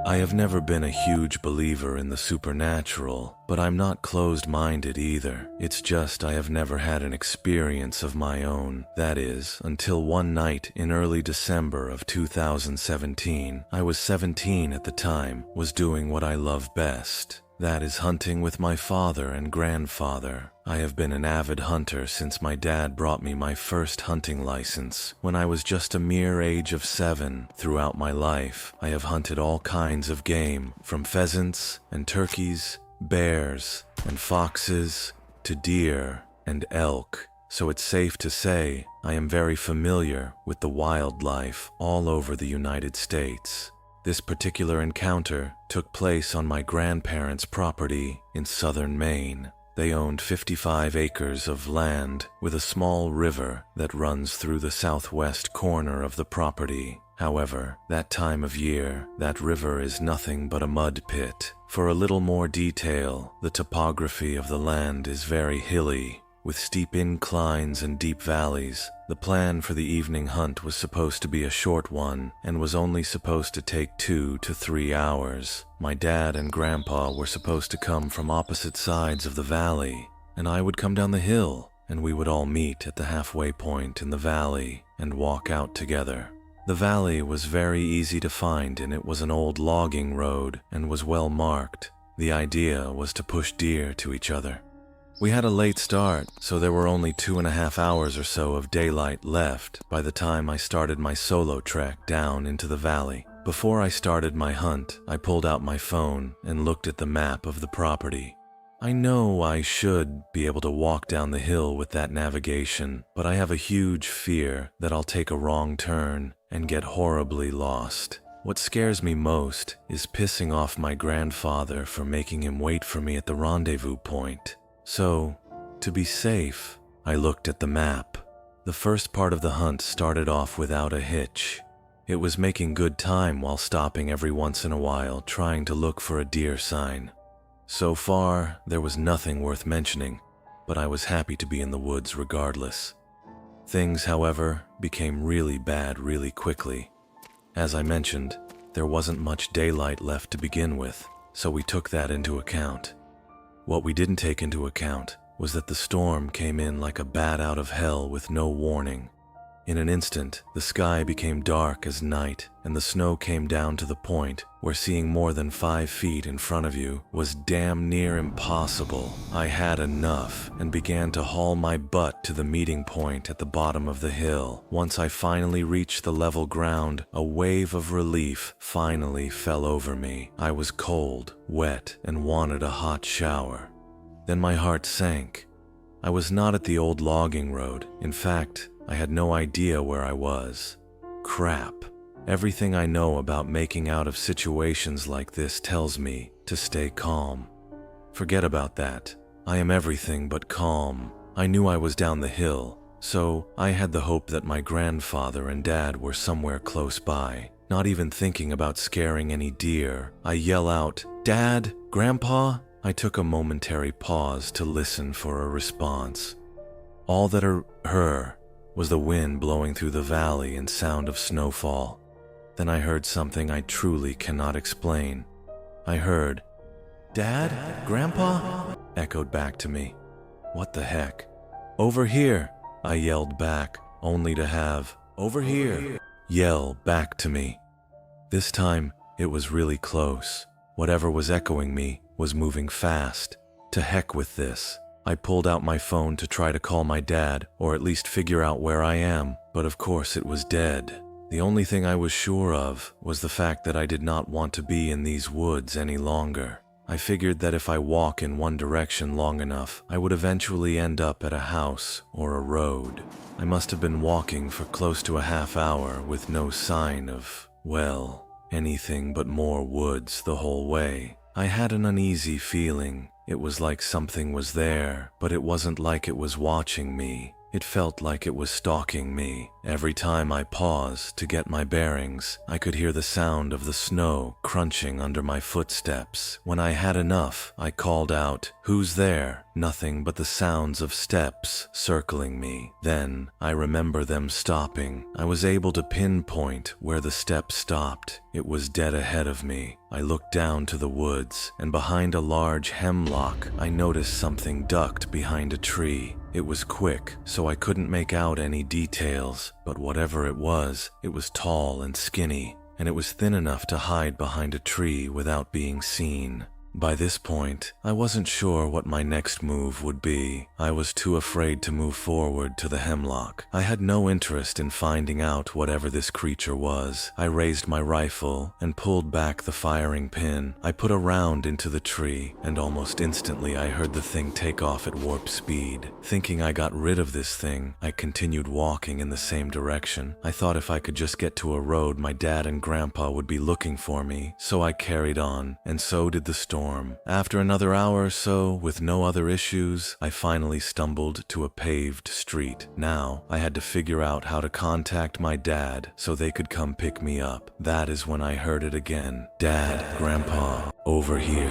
I have never been a huge believer in the supernatural, but I'm not closed-minded either. It's just I have never had an experience of my own. That is, until one night in early December of 2017. I was 17 at the time, was doing what I love best. That is hunting with my father and grandfather. I have been an avid hunter since my dad brought me my first hunting license when I was just a mere age of 7. Throughout my life, I have hunted all kinds of game, from pheasants and turkeys, bears and foxes, to deer and elk. So it's safe to say I am very familiar with the wildlife all over the United States. This particular encounter took place on my grandparents' property in southern Maine. They owned 55 acres of land with a small river that runs through the southwest corner of the property. However, that time of year, that river is nothing but a mud pit. For a little more detail, the topography of the land is very hilly, with steep inclines and deep valleys. The plan for the evening hunt was supposed to be a short one and was only supposed to take 2 to 3 hours. My dad and grandpa were supposed to come from opposite sides of the valley, and I would come down the hill, and we would all meet at the halfway point in the valley and walk out together. The valley was very easy to find, and it was an old logging road and was well marked. The idea was to push deer to each other. We had a late start, so there were only 2.5 hours or so of daylight left by the time I started my solo trek down into the valley. Before I started my hunt, I pulled out my phone and looked at the map of the property. I know I should be able to walk down the hill with that navigation, but I have a huge fear that I'll take a wrong turn and get horribly lost. What scares me most is pissing off my grandfather for making him wait for me at the rendezvous point. So, to be safe, I looked at the map. The first part of the hunt started off without a hitch. It was making good time while stopping every once in a while trying to look for a deer sign. So far, there was nothing worth mentioning, but I was happy to be in the woods regardless. Things, however, became really bad really quickly. As I mentioned, there wasn't much daylight left to begin with, so we took that into account. What we didn't take into account was that the storm came in like a bat out of hell with no warning. In an instant, the sky became dark as night, and the snow came down to the point where seeing more than 5 feet in front of you was damn near impossible. I had enough and began to haul my butt to the meeting point at the bottom of the hill. Once I finally reached the level ground, a wave of relief finally fell over me. I was cold, wet, and wanted a hot shower. Then my heart sank. I was not at the old logging road. In fact, I had no idea where I was. Crap. Everything I know about making out of situations like this tells me to stay calm. Forget about that. I am everything but calm. I knew I was down the hill, so I had the hope that my grandfather and dad were somewhere close by. Not even thinking about scaring any deer, I yell out, "Dad? Grandpa?" I took a momentary pause to listen for a response. All that I heard was the wind blowing through the valley and sound of snowfall. Then I heard something I truly cannot explain. I heard, "Dad? Grandpa?" echoed back to me. What the heck? "Over here," I yelled back, only to have, "Over here," yell back to me. This time, it was really close. Whatever was echoing me was moving fast. To heck with this. I pulled out my phone to try to call my dad, or at least figure out where I am, but of course it was dead. The only thing I was sure of was the fact that I did not want to be in these woods any longer. I figured that if I walk in one direction long enough, I would eventually end up at a house or a road. I must have been walking for close to a half hour with no sign of, well, anything but more woods the whole way. I had an uneasy feeling. It was like something was there, but it wasn't like it was watching me. It felt like it was stalking me. Every time I paused to get my bearings, I could hear the sound of the snow crunching under my footsteps. When I had enough, I called out, "Who's there?" Nothing but the sounds of steps circling me. Then I remember them stopping. I was able to pinpoint where the steps stopped. It was dead ahead of me. I looked down to the woods, and behind a large hemlock, I noticed something ducked behind a tree. It was quick, so I couldn't make out any details, but whatever it was tall and skinny, and it was thin enough to hide behind a tree without being seen. By this point, I wasn't sure what my next move would be. I was too afraid to move forward to the hemlock. I had no interest in finding out whatever this creature was. I raised my rifle and pulled back the firing pin. I put a round into the tree, and almost instantly I heard the thing take off at warp speed. Thinking I got rid of this thing, I continued walking in the same direction. I thought if I could just get to a road, my dad and grandpa would be looking for me, so I carried on, and so did the storm. After another hour or so, with no other issues, I finally stumbled to a paved street. Now, I had to figure out how to contact my dad so they could come pick me up. That is when I heard it again. "Dad, Grandpa, over here."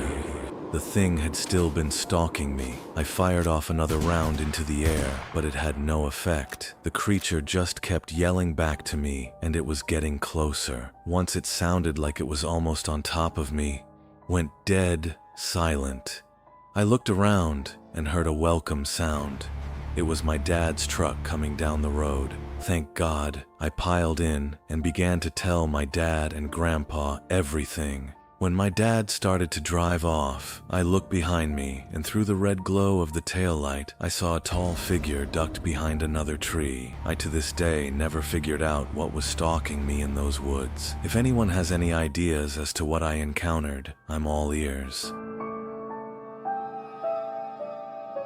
The thing had still been stalking me. I fired off another round into the air, but it had no effect. The creature just kept yelling back to me, and it was getting closer. Once it sounded like it was almost on top of me, went dead silent. I looked around and heard a welcome sound. It was my dad's truck coming down the road. Thank God. I piled in and began to tell my dad and grandpa everything. When my dad started to drive off, I looked behind me, and through the red glow of the taillight, I saw a tall figure ducked behind another tree. I to this day never figured out what was stalking me in those woods. If anyone has any ideas as to what I encountered, I'm all ears.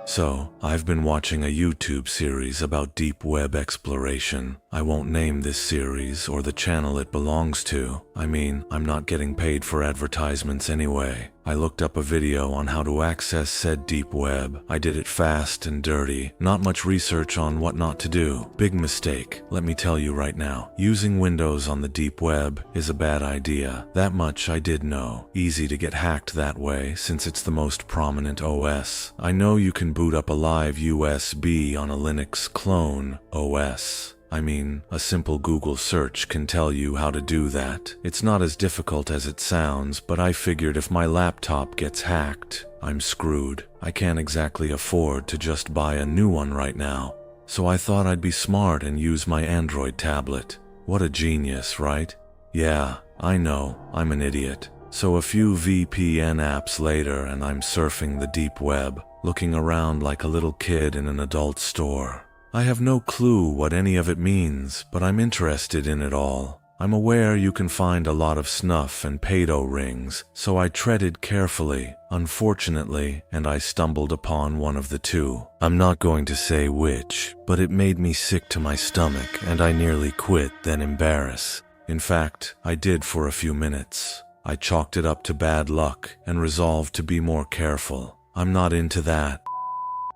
So, I've been watching a YouTube series about deep web exploration. I won't name this series or the channel it belongs to. I mean, I'm not getting paid for advertisements anyway. I looked up a video on how to access said deep web. I did it fast and dirty, not much research on what not to do. Big mistake, let me tell you right now. Using Windows on the deep web is a bad idea. That much I did know. Easy to get hacked that way since it's the most prominent OS. I know you can boot up a live USB on a Linux clone OS. I mean, a simple Google search can tell you how to do that. It's not as difficult as it sounds, but I figured if my laptop gets hacked, I'm screwed. I can't exactly afford to just buy a new one right now. So I thought I'd be smart and use my Android tablet. What a genius, right? Yeah, I know, I'm an idiot. So a few VPN apps later and I'm surfing the deep web, looking around like a little kid in an adult store. I have no clue what any of it means, but I'm interested in it all. I'm aware you can find a lot of snuff and pedo rings, so I treaded carefully, unfortunately, and I stumbled upon one of the two. I'm not going to say which, but it made me sick to my stomach and I nearly quit, then embarrassed. In fact, I did for a few minutes. I chalked it up to bad luck and resolved to be more careful. I'm not into that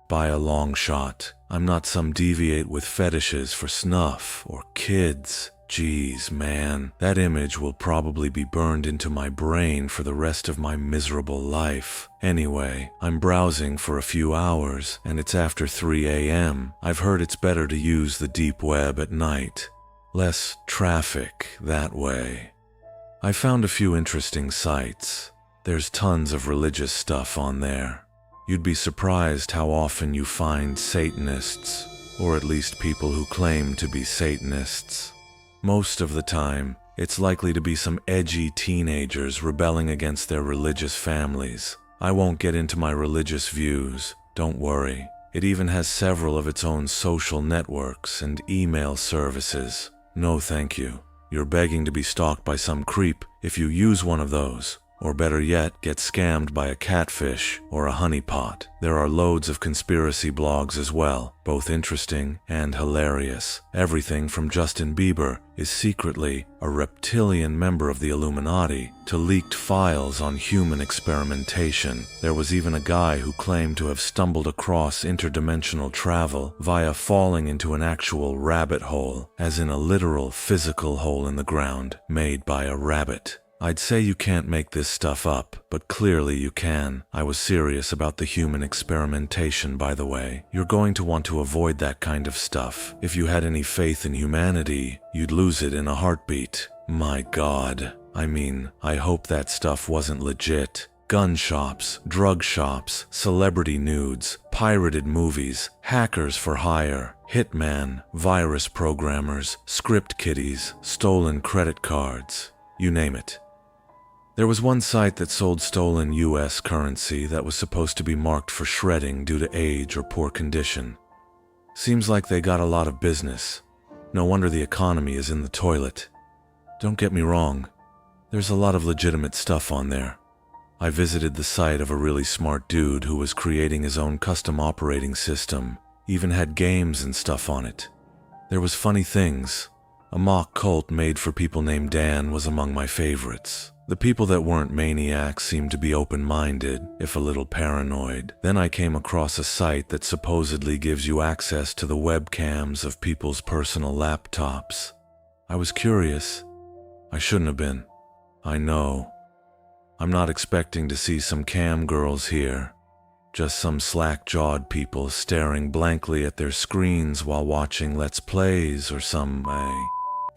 by a long shot. I'm not some deviate with fetishes for snuff or kids. Jeez, man, that image will probably be burned into my brain for the rest of my miserable life. Anyway, I'm browsing for a few hours, and it's after 3 a.m. I've heard it's better to use the deep web at night. Less traffic that way. I found a few interesting sites. There's tons of religious stuff on there. You'd be surprised how often you find Satanists, or at least people who claim to be Satanists. Most of the time, it's likely to be some edgy teenagers rebelling against their religious families. I won't get into my religious views, don't worry. It even has several of its own social networks and email services. No thank you. You're begging to be stalked by some creep if you use one of those. Or better yet, get scammed by a catfish or a honeypot. There are loads of conspiracy blogs as well, both interesting and hilarious. Everything from Justin Bieber is secretly a reptilian member of the Illuminati to leaked files on human experimentation. There was even a guy who claimed to have stumbled across interdimensional travel via falling into an actual rabbit hole, as in a literal physical hole in the ground made by a rabbit. I'd say you can't make this stuff up, but clearly you can. I was serious about the human experimentation, by the way. You're going to want to avoid that kind of stuff. If you had any faith in humanity, you'd lose it in a heartbeat. My God. I mean, I hope that stuff wasn't legit. Gun shops, drug shops, celebrity nudes, pirated movies, hackers for hire, hitman, virus programmers, script kiddies, stolen credit cards. You name it. There was one site that sold stolen US currency that was supposed to be marked for shredding due to age or poor condition. Seems like they got a lot of business. No wonder the economy is in the toilet. Don't get me wrong, there's a lot of legitimate stuff on there. I visited the site of a really smart dude who was creating his own custom operating system, even had games and stuff on it. There was funny things. A mock cult made for people named Dan was among my favorites. The people that weren't maniacs seemed to be open-minded, if a little paranoid. Then I came across a site that supposedly gives you access to the webcams of people's personal laptops. I was curious. I shouldn't have been. I know. I'm not expecting to see some cam girls here. Just some slack-jawed people staring blankly at their screens while watching Let's Plays or some way.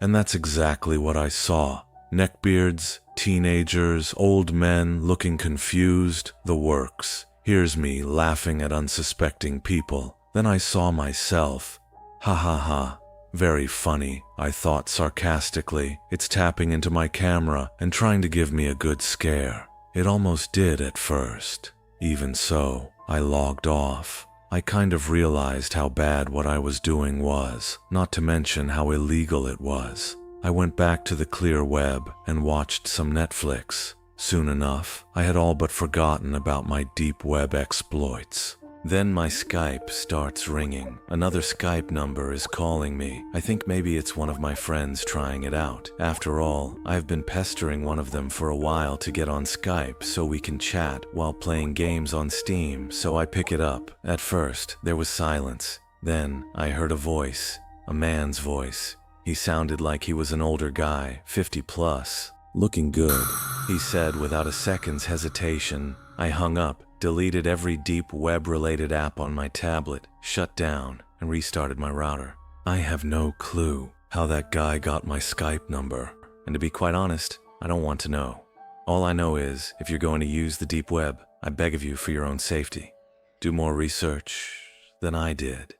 And that's exactly what I saw. Neckbeards, teenagers, old men looking confused, the works. Here's me laughing at unsuspecting people. Then I saw myself. Ha ha ha. Very funny, I thought sarcastically. It's tapping into my camera and trying to give me a good scare. It almost did at first. Even so, I logged off. I kind of realized how bad what I was doing was, not to mention how illegal it was. I went back to the clear web and watched some Netflix. Soon enough, I had all but forgotten about my deep web exploits. Then my Skype starts ringing. Another Skype number is calling me. I think maybe it's one of my friends trying it out. After all, I've been pestering one of them for a while to get on Skype so we can chat while playing games on Steam, so I pick it up. At first, there was silence. Then I heard a voice, a man's voice. He sounded like he was an older guy, 50 plus. Looking good, he said without a second's hesitation. I hung up, deleted every deep web-related app on my tablet, shut down, and restarted my router. I have no clue how that guy got my Skype number. And to be quite honest, I don't want to know. All I know is, if you're going to use the deep web, I beg of you for your own safety. Do more research than I did.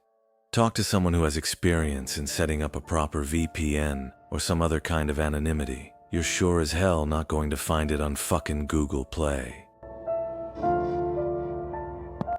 Talk to someone who has experience in setting up a proper VPN or some other kind of anonymity. You're sure as hell not going to find it on fucking Google Play.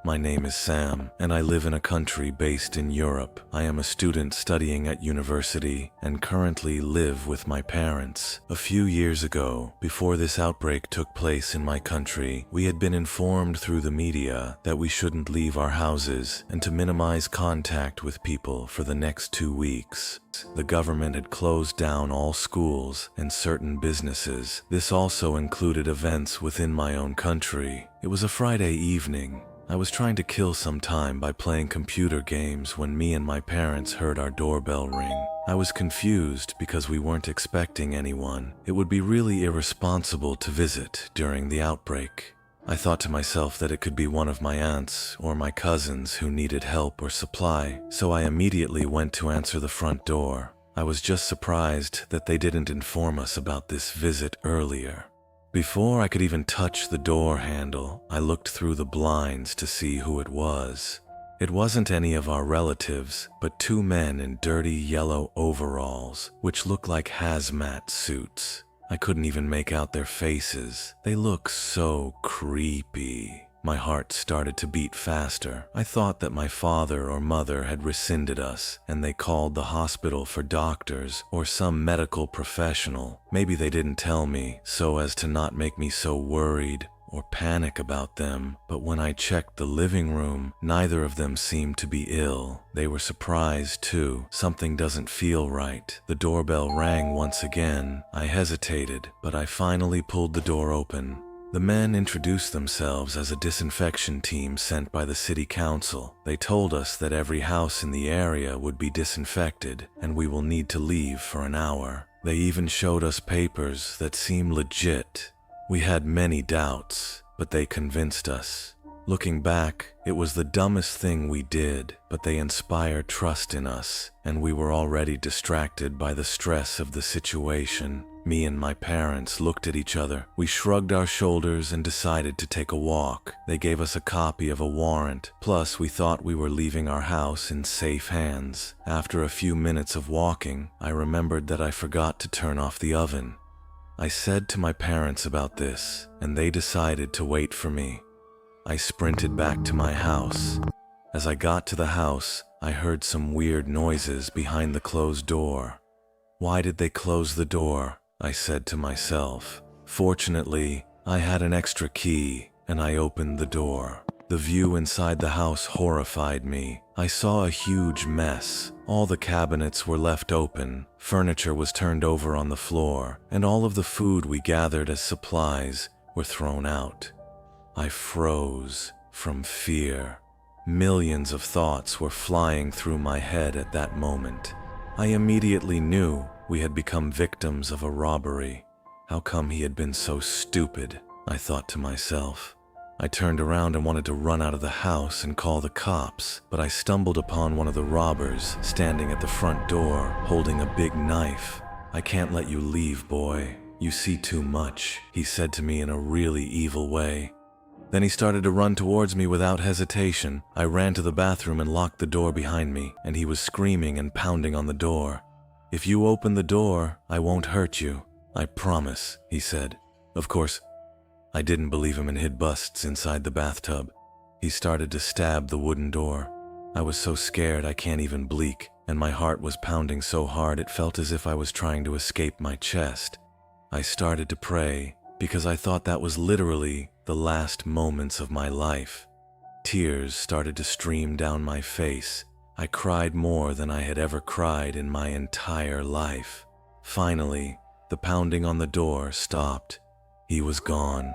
My name is Sam, and I live in a country based in Europe. I am a student studying at university and currently live with my parents. A few years ago, before this outbreak took place in my country, we had been informed through the media that we shouldn't leave our houses and to minimize contact with people for the next 2 weeks. The government had closed down all schools and certain businesses. This also included events within my own country. It was a Friday evening. I was trying to kill some time by playing computer games when me and my parents heard our doorbell ring. I was confused because we weren't expecting anyone. It would be really irresponsible to visit during the outbreak. I thought to myself that it could be one of my aunts or my cousins who needed help or supply, so I immediately went to answer the front door. I was just surprised that they didn't inform us about this visit earlier. Before I could even touch the door handle, I looked through the blinds to see who it was. It wasn't any of our relatives, but 2 men in dirty yellow overalls, which looked like hazmat suits. I couldn't even make out their faces. They look so creepy. My heart started to beat faster. I thought that my father or mother had rescinded us, and they called the hospital for doctors or some medical professional. Maybe they didn't tell me so as to not make me so worried or panic about them, but when I checked the living room, neither of them seemed to be ill. They were surprised too. Something doesn't feel right. The doorbell rang once again. I hesitated, but I finally pulled the door open. The men introduced themselves as a disinfection team sent by the city council. They told us that every house in the area would be disinfected and we will need to leave for an hour. They even showed us papers that seemed legit. We had many doubts, but they convinced us. Looking back, it was the dumbest thing we did, but they inspired trust in us, and we were already distracted by the stress of the situation. Me and my parents looked at each other. We shrugged our shoulders and decided to take a walk. They gave us a copy of a warrant, plus we thought we were leaving our house in safe hands. After a few minutes of walking, I remembered that I forgot to turn off the oven. I said to my parents about this, and they decided to wait for me. I sprinted back to my house. As I got to the house, I heard some weird noises behind the closed door. Why did they close the door? I said to myself. Fortunately, I had an extra key, and I opened the door. The view inside the house horrified me. I saw a huge mess. All the cabinets were left open, furniture was turned over on the floor, and all of the food we gathered as supplies were thrown out. I froze from fear. Millions of thoughts were flying through my head at that moment. I immediately knew we had become victims of a robbery. How come he had been so stupid? I thought to myself. I turned around and wanted to run out of the house and call the cops, but I stumbled upon one of the robbers standing at the front door, holding a big knife. "I can't let you leave, boy. You see too much," he said to me in a really evil way. Then he started to run towards me without hesitation. I ran to the bathroom and locked the door behind me, and he was screaming and pounding on the door. "If you open the door, I won't hurt you. I promise," he said. Of course, I didn't believe him and hid busts inside the bathtub. He started to stab the wooden door. I was so scared I can't even blink, and my heart was pounding so hard it felt as if I was trying to escape my chest. I started to pray, because I thought that was literally the last moments of my life. Tears started to stream down my face. I cried more than I had ever cried in my entire life. Finally, the pounding on the door stopped. He was gone.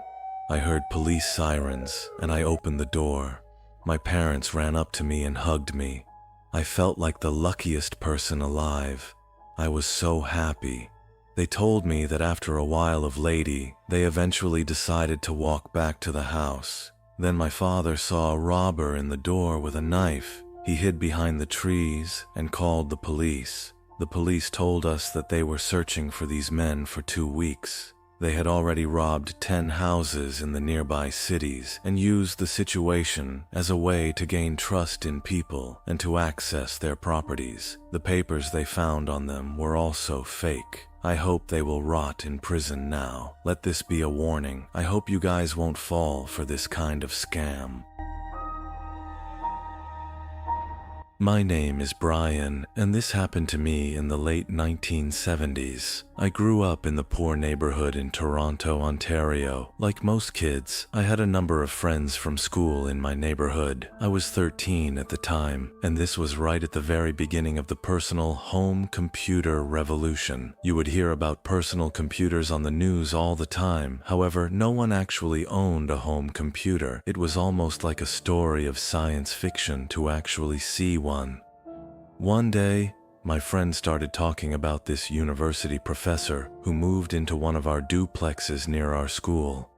I heard police sirens, and I opened the door. My parents ran up to me and hugged me. I felt like the luckiest person alive. I was so happy. They told me that after a while of lady, they eventually decided to walk back to the house. Then my father saw a robber in the door with a knife. He hid behind the trees and called the police. The police told us that they were searching for these men for 2 weeks. They had already robbed 10 houses in the nearby cities and used the situation as a way to gain trust in people and to access their properties. The papers they found on them were also fake. I hope they will rot in prison now. Let this be a warning. I hope you guys won't fall for this kind of scam. My name is Brian, and this happened to me in the late 1970s. I grew up in the poor neighborhood in Toronto, Ontario. Like most kids, I had a number of friends from school in my neighborhood. I was 13 at the time, and this was right at the very beginning of the personal home computer revolution. You would hear about personal computers on the news all the time. However, no one actually owned a home computer. It was almost like a story of science fiction to actually see one. One day, my friend started talking about this university professor who moved into one of our duplexes near our school.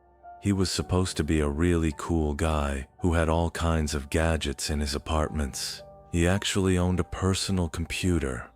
He was supposed to be a really cool guy who had all kinds of gadgets in his apartments. He actually owned a personal computer.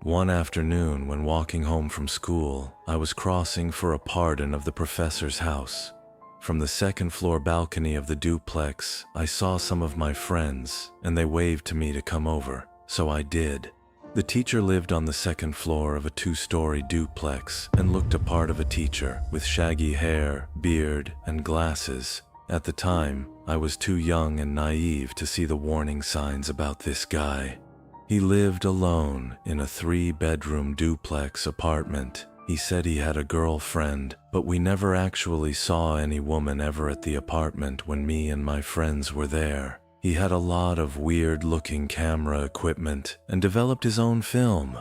One afternoon, when walking home from school, I was crossing for a pardon of the professor's house. From the second-floor balcony of the duplex, I saw some of my friends, and they waved to me to come over, so I did. The teacher lived on the second floor of a 2-story duplex and looked a part of a teacher with shaggy hair, beard, and glasses. At the time, I was too young and naive to see the warning signs about this guy. He lived alone in a 3-bedroom duplex apartment. He said he had a girlfriend, but we never actually saw any woman ever at the apartment when me and my friends were there. He had a lot of weird-looking camera equipment and developed his own film.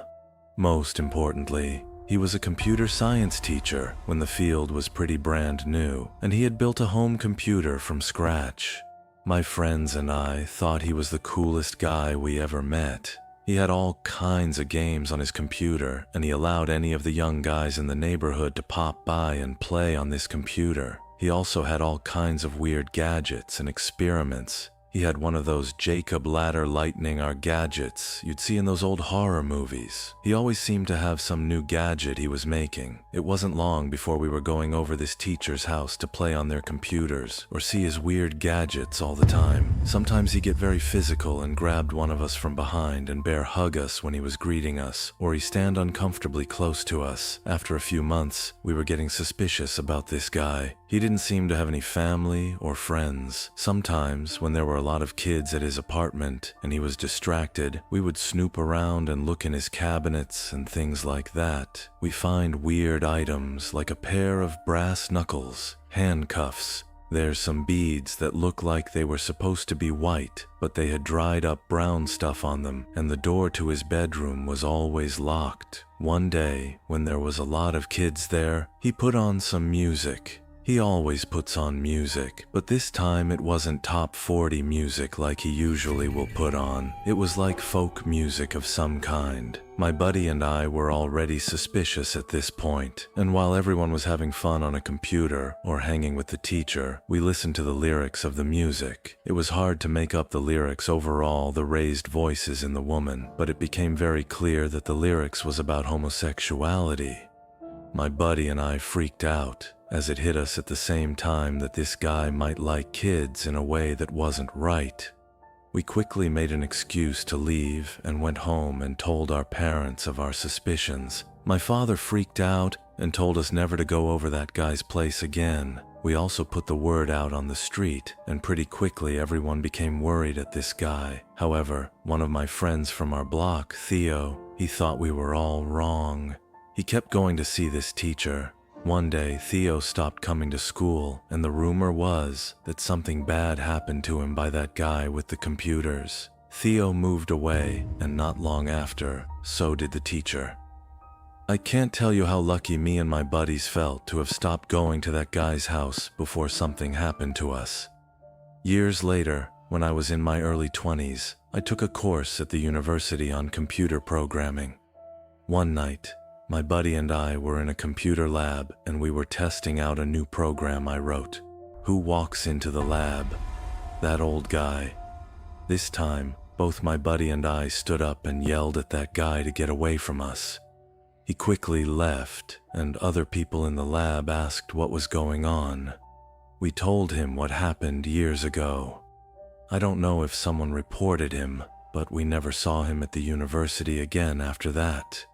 Most importantly, he was a computer science teacher when the field was pretty brand new, and he had built a home computer from scratch. My friends and I thought he was the coolest guy we ever met. He had all kinds of games on his computer, and he allowed any of the young guys in the neighborhood to pop by and play on this computer. He also had all kinds of weird gadgets and experiments. He had one of those Jacob ladder lightning our gadgets you'd see in those old horror movies. He always seemed to have some new gadget he was making. It wasn't long before we were going over this teacher's house to play on their computers or see his weird gadgets all the time. Sometimes he'd get very physical and grabbed one of us from behind and bear hug us when he was greeting us, or he'd stand uncomfortably close to us. After a few months, we were getting suspicious about this guy. He didn't seem to have any family or friends. Sometimes, when there were a lot of kids at his apartment and he was distracted, we would snoop around and look in his cabinets and things like that. We find weird items like a pair of brass knuckles, handcuffs. There's some beads that look like they were supposed to be white, but they had dried up brown stuff on them, and the door to his bedroom was always locked. One day, when there was a lot of kids there, he put on some music. He always puts on music, but this time it wasn't top 40 music like he usually will put on. It was like folk music of some kind. My buddy and I were already suspicious at this point, and while everyone was having fun on a computer or hanging with the teacher, we listened to the lyrics of the music. It was hard to make up the lyrics over all the raised voices in the woman, but it became very clear that the lyrics was about homosexuality. My buddy and I freaked out, as it hit us at the same time that this guy might like kids in a way that wasn't right. We quickly made an excuse to leave and went home and told our parents of our suspicions. My father freaked out and told us never to go over that guy's place again. We also put the word out on the street, and pretty quickly everyone became worried at this guy. However, one of my friends from our block, Theo, he thought we were all wrong. He kept going to see this teacher. One day, Theo stopped coming to school, and the rumor was that something bad happened to him by that guy with the computers. Theo moved away, and not long after, so did the teacher. I can't tell you how lucky me and my buddies felt to have stopped going to that guy's house before something happened to us. Years later, when I was in my early 20s, I took a course at the university on computer programming. One night, my buddy and I were in a computer lab and we were testing out a new program I wrote. Who walks into the lab? That old guy. This time, both my buddy and I stood up and yelled at that guy to get away from us. He quickly left, and other people in the lab asked what was going on. We told him what happened years ago. I don't know if someone reported him, but we never saw him at the university again after that.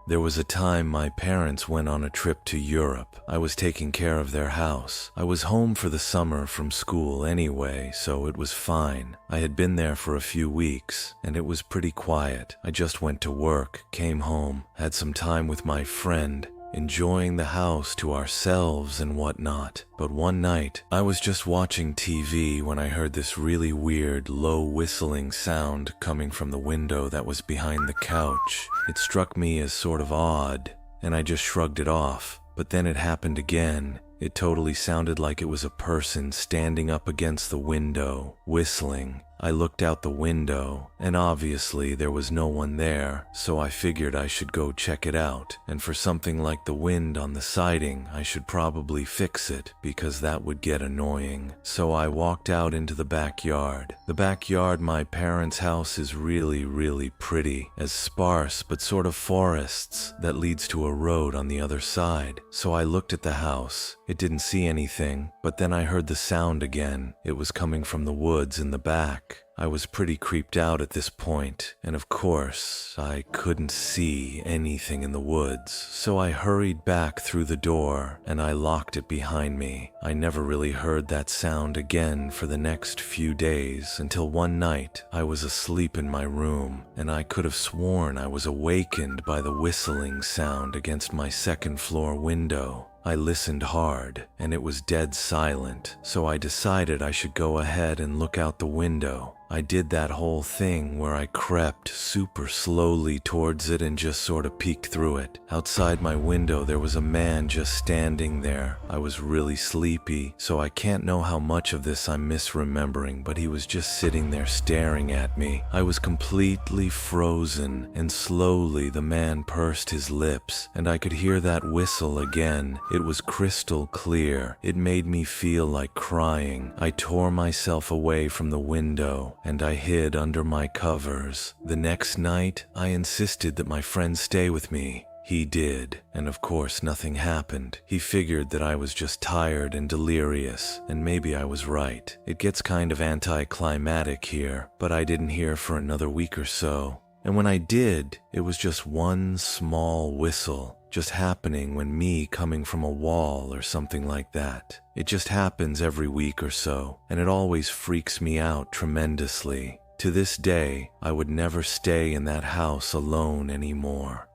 There was a time my parents went on a trip to Europe. I was taking care of their house. I was home for the summer from school anyway, so it was fine. I had been there for a few weeks, and it was pretty quiet. I just went to work, came home, had some time with my friend, enjoying the house to ourselves and whatnot. But one night, I was just watching TV when I heard this really weird, low whistling sound coming from the window that was behind the couch. It struck me as sort of odd, and I just shrugged it off. But then it happened again. It totally sounded like it was a person standing up against the window, whistling. I looked out the window, and obviously there was no one there, so I figured I should go check it out, and for something like the wind on the siding, I should probably fix it, because that would get annoying. So I walked out into the backyard. The backyard my parents' house is really pretty, as sparse but sort of forests that leads to a road on the other side. So I looked at the house. It didn't see anything, but then I heard the sound again. It was coming from the woods in the back. I was pretty creeped out at this point, and of course, I couldn't see anything in the woods, so I hurried back through the door and I locked it behind me. I never really heard that sound again for the next few days until one night I was asleep in my room and I could have sworn I was awakened by the whistling sound against my second floor window. I listened hard, and it was dead silent, so I decided I should go ahead and look out the window. I did that whole thing where I crept super slowly towards it and just sort of peeked through it. Outside my window, there was a man just standing there. I was really sleepy, so I can't know how much of this I'm misremembering, but he was just sitting there staring at me. I was completely frozen, and slowly the man pursed his lips, and I could hear that whistle again. It was crystal clear. It made me feel like crying. I tore myself away from the window and I hid under my covers. The next night, I insisted that my friend stay with me. He did, and of course nothing happened. He figured that I was just tired and delirious, and maybe I was right. It gets kind of anticlimactic here, but I didn't hear for another week or so. And when I did, it was just one small whistle, just happening when me coming from a wall or something like that. It just happens every week or so, and it always freaks me out tremendously. To this day, I would never stay in that house alone anymore.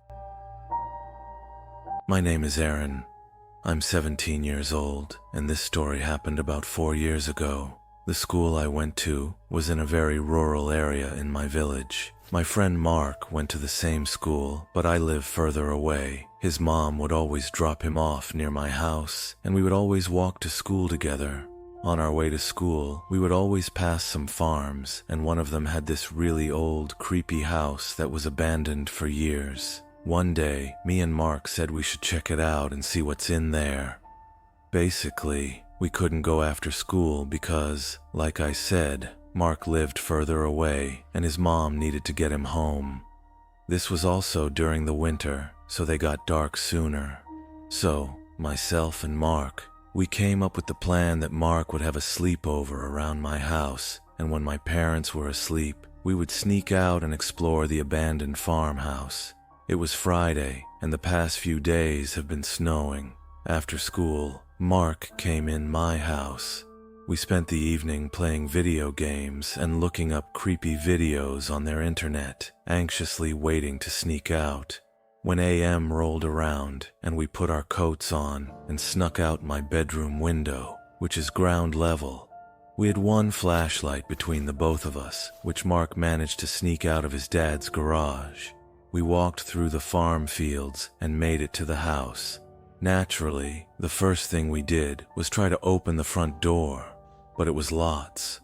My name is Aaron. I'm 17 years old, and this story happened about 4 years ago. The school I went to was in a very rural area in my village. My friend Mark went to the same school, but I live further away. His mom would always drop him off near my house, and we would always walk to school together. On our way to school, we would always pass some farms, and one of them had this really old, creepy house that was abandoned for years. One day, me and Mark said we should check it out and see what's in there. Basically, we couldn't go after school because, like I said, Mark lived further away and his mom needed to get him home. This was also during the winter, so they got dark sooner. So, myself and Mark, we came up with the plan that Mark would have a sleepover around my house, and when my parents were asleep, we would sneak out and explore the abandoned farmhouse. It was Friday, and the past few days have been snowing. After school, Mark came in my house. We spent the evening playing video games and looking up creepy videos on their internet, anxiously waiting to sneak out. When AM rolled around and we put our coats on and snuck out my bedroom window, which is ground level, we had one flashlight between the both of us, which Mark managed to sneak out of his dad's garage. We walked through the farm fields and made it to the house. Naturally, the first thing we did was try to open the front door, but it was lots.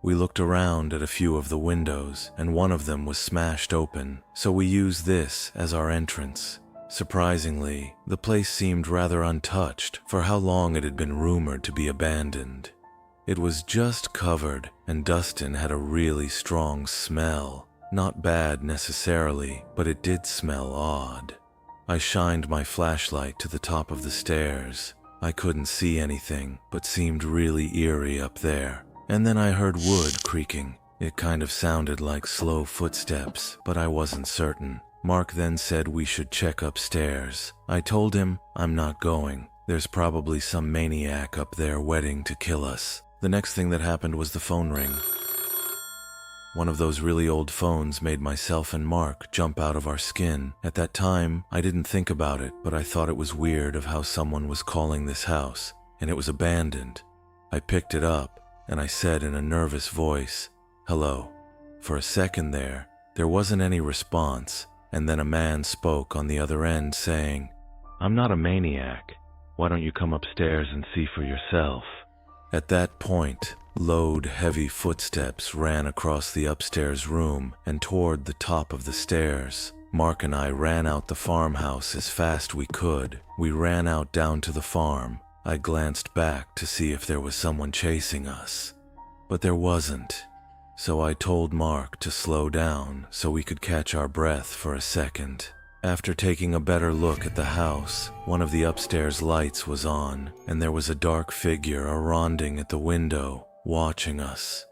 We looked around at a few of the windows, and one of them was smashed open, so we used this as our entrance. Surprisingly, the place seemed rather untouched for how long it had been rumored to be abandoned. It was just covered, and Dustin had a really strong smell. Not bad necessarily, but it did smell odd. I shined my flashlight to the top of the stairs. I couldn't see anything, but seemed really eerie up there. And then I heard wood creaking. It kind of sounded like slow footsteps, but I wasn't certain. Mark then said we should check upstairs. I told him, I'm not going. There's probably some maniac up there waiting to kill us. The next thing that happened was the phone ring. One of those really old phones made myself and Mark jump out of our skin. At that time, I didn't think about it, but I thought it was weird of how someone was calling this house, and it was abandoned. I picked it up, and I said in a nervous voice, "Hello." For a second there wasn't any response, and then a man spoke on the other end saying, "I'm not a maniac. Why don't you come upstairs and see for yourself?" At that point, loud, heavy footsteps ran across the upstairs room and toward the top of the stairs. Mark and I ran out the farmhouse as fast we could. We ran out down to the farm. I glanced back to see if there was someone chasing us, but there wasn't. So I told Mark to slow down so we could catch our breath for a second. After taking a better look at the house, one of the upstairs lights was on, and there was a dark figure arronding at the window, watching us.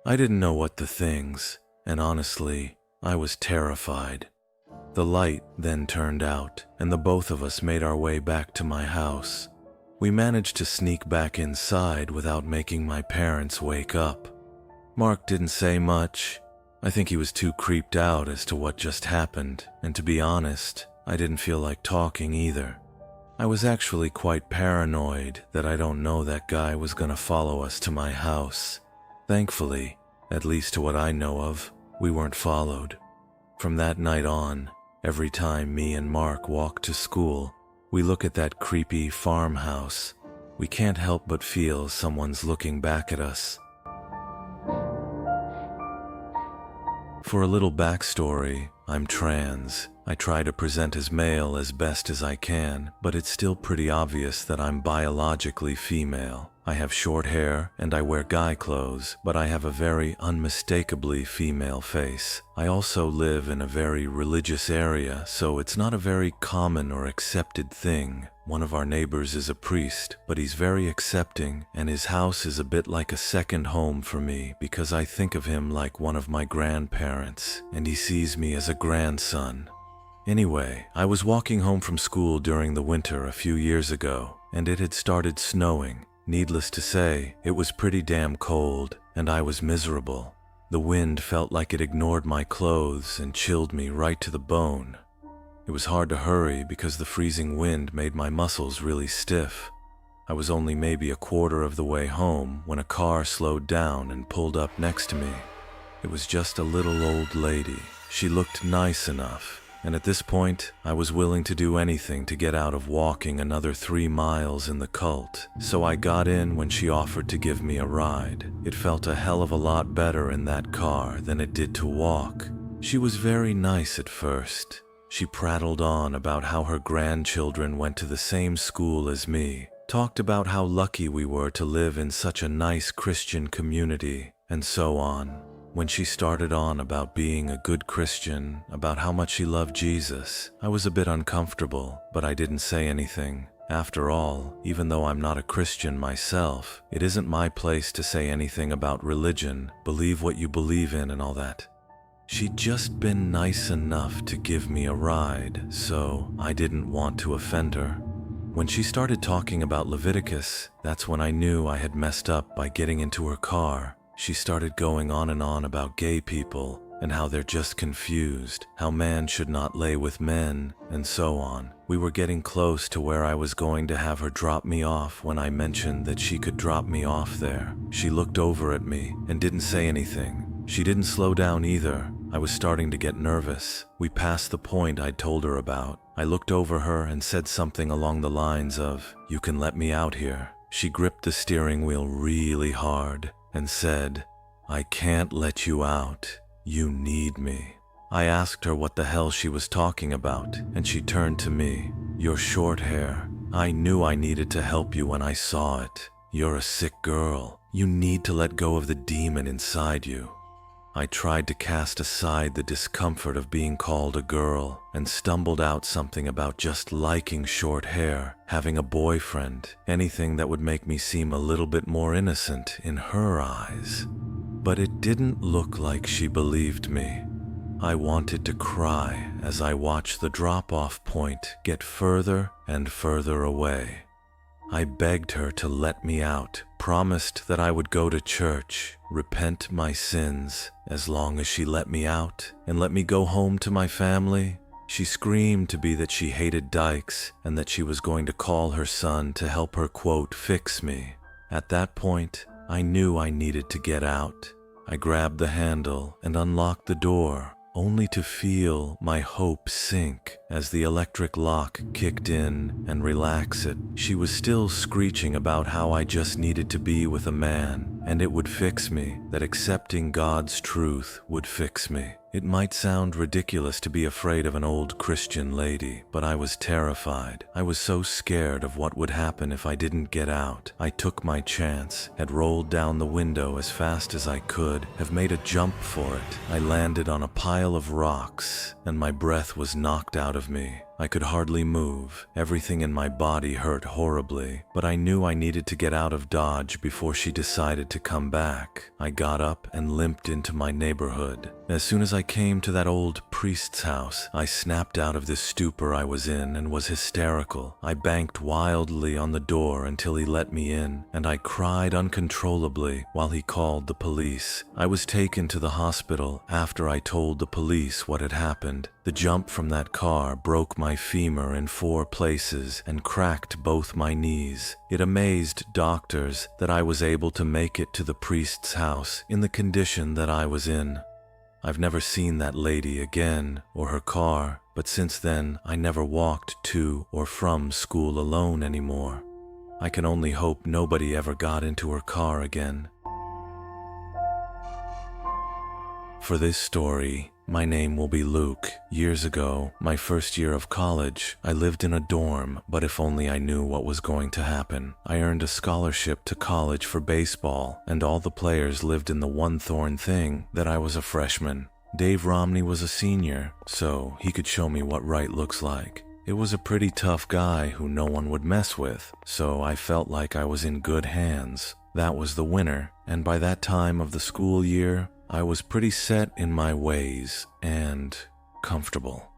I didn't know what the things, and honestly, I was terrified. The light then turned out, and the both of us made our way back to my house. We managed to sneak back inside without making my parents wake up. Mark didn't say much. I think he was too creeped out as to what just happened, and to be honest, I didn't feel like talking either. I was actually quite paranoid that I don't know that guy was gonna follow us to my house. Thankfully, at least to what I know of, we weren't followed. From that night on, every time me and Mark walk to school, we look at that creepy farmhouse. We can't help but feel someone's looking back at us. For a little backstory, I'm trans. I try to present as male as best as I can, but it's still pretty obvious that I'm biologically female. I have short hair and I wear guy clothes, but I have a very unmistakably female face. I also live in a very religious area, so it's not a very common or accepted thing. One of our neighbors is a priest, but he's very accepting, and his house is a bit like a second home for me because I think of him like one of my grandparents, and he sees me as a grandson. Anyway, I was walking home from school during the winter a few years ago, and it had started snowing. Needless to say, it was pretty damn cold, and I was miserable. The wind felt like it ignored my clothes and chilled me right to the bone. It was hard to hurry because the freezing wind made my muscles really stiff. I was only maybe a quarter of the way home when a car slowed down and pulled up next to me. It was just a little old lady. She looked nice enough. And at this point, I was willing to do anything to get out of walking another 3 miles in the cult, so I got in when she offered to give me a ride. It felt a hell of a lot better in that car than it did to walk. She was very nice at first. She prattled on about how her grandchildren went to the same school as me, talked about how lucky we were to live in such a nice Christian community, and so on. When she started on about being a good Christian, about how much she loved Jesus, I was a bit uncomfortable, but I didn't say anything. After all, even though I'm not a Christian myself, it isn't my place to say anything about religion, believe what you believe in and all that. She'd just been nice enough to give me a ride, so I didn't want to offend her. When she started talking about Leviticus, that's when I knew I had messed up by getting into her car. She started going on and on about gay people and how they're just confused, how man should not lay with men, and so on. We were getting close to where I was going to have her drop me off when I mentioned that she could drop me off there. She looked over at me and didn't say anything. She didn't slow down either. I was starting to get nervous. We passed the point I'd told her about. I looked over her and said something along the lines of, "You can let me out here." She gripped the steering wheel really hard and said, "I can't let you out. You need me." I asked her what the hell she was talking about, and she turned to me. "Your short hair. I knew I needed to help you when I saw it. You're a sick girl. You need to let go of the demon inside you." I tried to cast aside the discomfort of being called a girl and stumbled out something about just liking short hair, having a boyfriend, anything that would make me seem a little bit more innocent in her eyes. But it didn't look like she believed me. I wanted to cry as I watched the drop-off point get further and further away. I begged her to let me out, promised that I would go to church, repent my sins, as long as she let me out and let me go home to my family. She screamed to me that she hated dykes and that she was going to call her son to help her, quote, fix me. At that point, I knew I needed to get out. I grabbed the handle and unlocked the door, only to feel my hope sink as the electric lock kicked in and relax it. She was still screeching about how I just needed to be with a man and it would fix me, that accepting God's truth would fix me. It might sound ridiculous to be afraid of an old Christian lady, but I was terrified. I was so scared of what would happen if I didn't get out. I took my chance, had rolled down the window as fast as I could, have made a jump for it. I landed on a pile of rocks, and my breath was knocked out of me. I could hardly move. Everything in my body hurt horribly, but I knew I needed to get out of Dodge before she decided to come back. I got up and limped into my neighborhood. As soon as I came to that old priest's house, I snapped out of this stupor I was in and was hysterical. I banged wildly on the door until he let me in, and I cried uncontrollably while he called the police. I was taken to the hospital after I told the police what had happened. The jump from that car broke my femur in 4 places and cracked both my knees. It amazed doctors that I was able to make it to the priest's house in the condition that I was in. I've never seen that lady again or her car, but since then I never walked to or from school alone anymore. I can only hope nobody ever got into her car again. For this story, my name will be Luke. Years ago, my first year of college, I lived in a dorm, but if only I knew what was going to happen. I earned a scholarship to college for baseball, and all the players lived in the one thorn thing that I was a freshman. Dave Romney was a senior, so he could show me what right looks like. It was a pretty tough guy who no one would mess with, so I felt like I was in good hands. That was the winter, and by that time of the school year, I was pretty set in my ways and comfortable.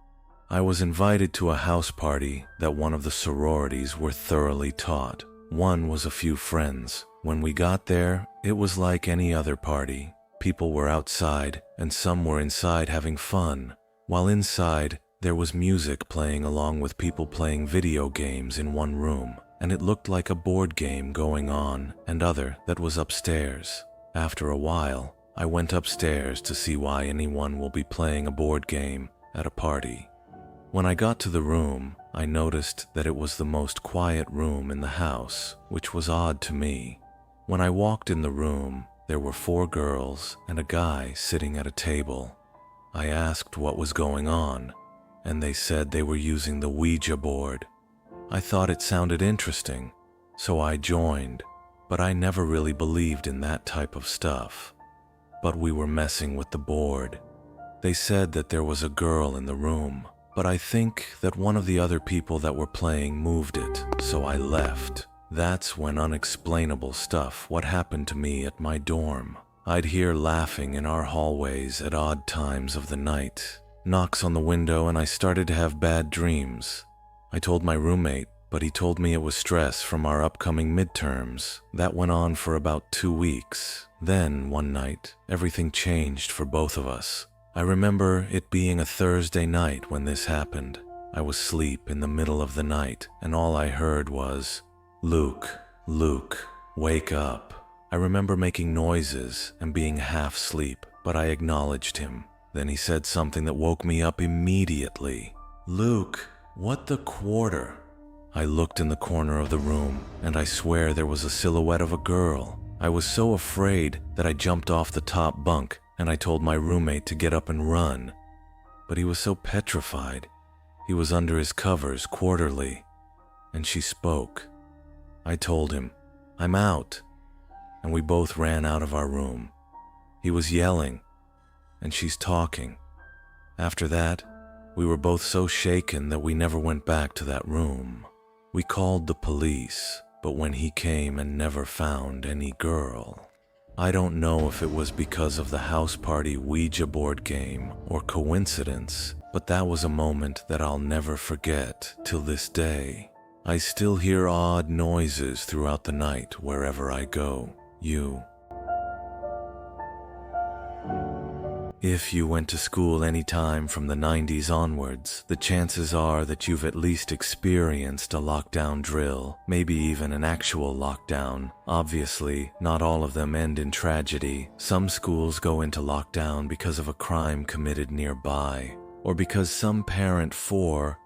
I was invited to a house party that one of the sororities were thoroughly taught. One was a few friends. When we got there, it was like any other party. People were outside, and some were inside having fun, while inside, there was music playing along with people playing video games in one room, and it looked like a board game going on and other that was upstairs. After a while, I went upstairs to see why anyone will be playing a board game at a party. When I got to the room, I noticed that it was the most quiet room in the house, which was odd to me. When I walked in the room, there were 4 girls and a guy sitting at a table. I asked what was going on, and they said they were using the Ouija board. I thought it sounded interesting, so I joined, but I never really believed in that type of stuff. But we were messing with the board. They said that there was a girl in the room, but I think that one of the other people that were playing moved it, so I left. That's when unexplainable stuff what happened to me at my dorm. I'd hear laughing in our hallways at odd times of the night, knocks on the window, and I started to have bad dreams. I told my roommate, but he told me it was stress from our upcoming midterms. That went on for about 2 weeks. Then, one night, everything changed for both of us. I remember it being a Thursday night when this happened. I was asleep in the middle of the night, and all I heard was, "Luke, Luke, wake up." I remember making noises and being half asleep, but I acknowledged him. Then he said something that woke me up immediately. "Luke, what the quarter?" I looked in the corner of the room, and I swear there was a silhouette of a girl. I was so afraid that I jumped off the top bunk, and I told my roommate to get up and run. But he was so petrified. He was under his covers quarterly, and she spoke. I told him, "I'm out," and we both ran out of our room. He was yelling, and she's talking. After that, we were both so shaken that we never went back to that room. We called the police, but when he came and never found any girl. I don't know if it was because of the house party Ouija board game or coincidence, but that was a moment that I'll never forget till this day. I still hear odd noises throughout the night wherever I go. If you went to school any time from the 90s onwards, the chances are that you've at least experienced a lockdown drill, maybe even an actual lockdown. Obviously, not all of them end in tragedy. Some schools go into lockdown because of a crime committed nearby, or because some parent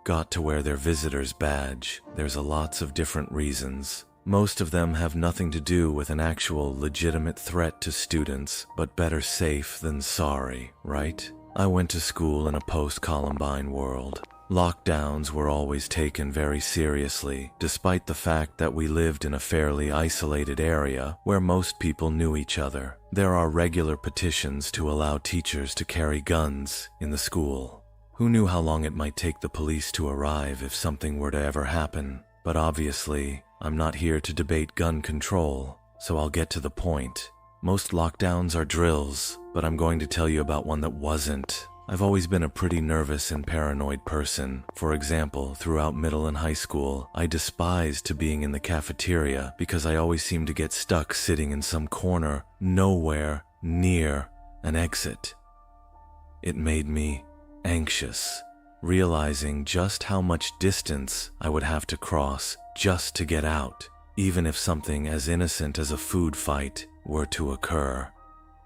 got to wear their visitor's badge. There's lots of different reasons. Most of them have nothing to do with an actual legitimate threat to students, but better safe than sorry, right? I went to school in a post-Columbine world. Lockdowns were always taken very seriously, despite the fact that we lived in a fairly isolated area where most people knew each other. There are regular petitions to allow teachers to carry guns in the school. Who knew how long it might take the police to arrive if something were to ever happen? But obviously, I'm not here to debate gun control, so I'll get to the point. Most lockdowns are drills, but I'm going to tell you about one that wasn't. I've always been a pretty nervous and paranoid person. For example, throughout middle and high school, I despised being in the cafeteria because I always seemed to get stuck sitting in some corner, nowhere near an exit. It made me anxious, realizing just how much distance I would have to cross just to get out, even if something as innocent as a food fight were to occur.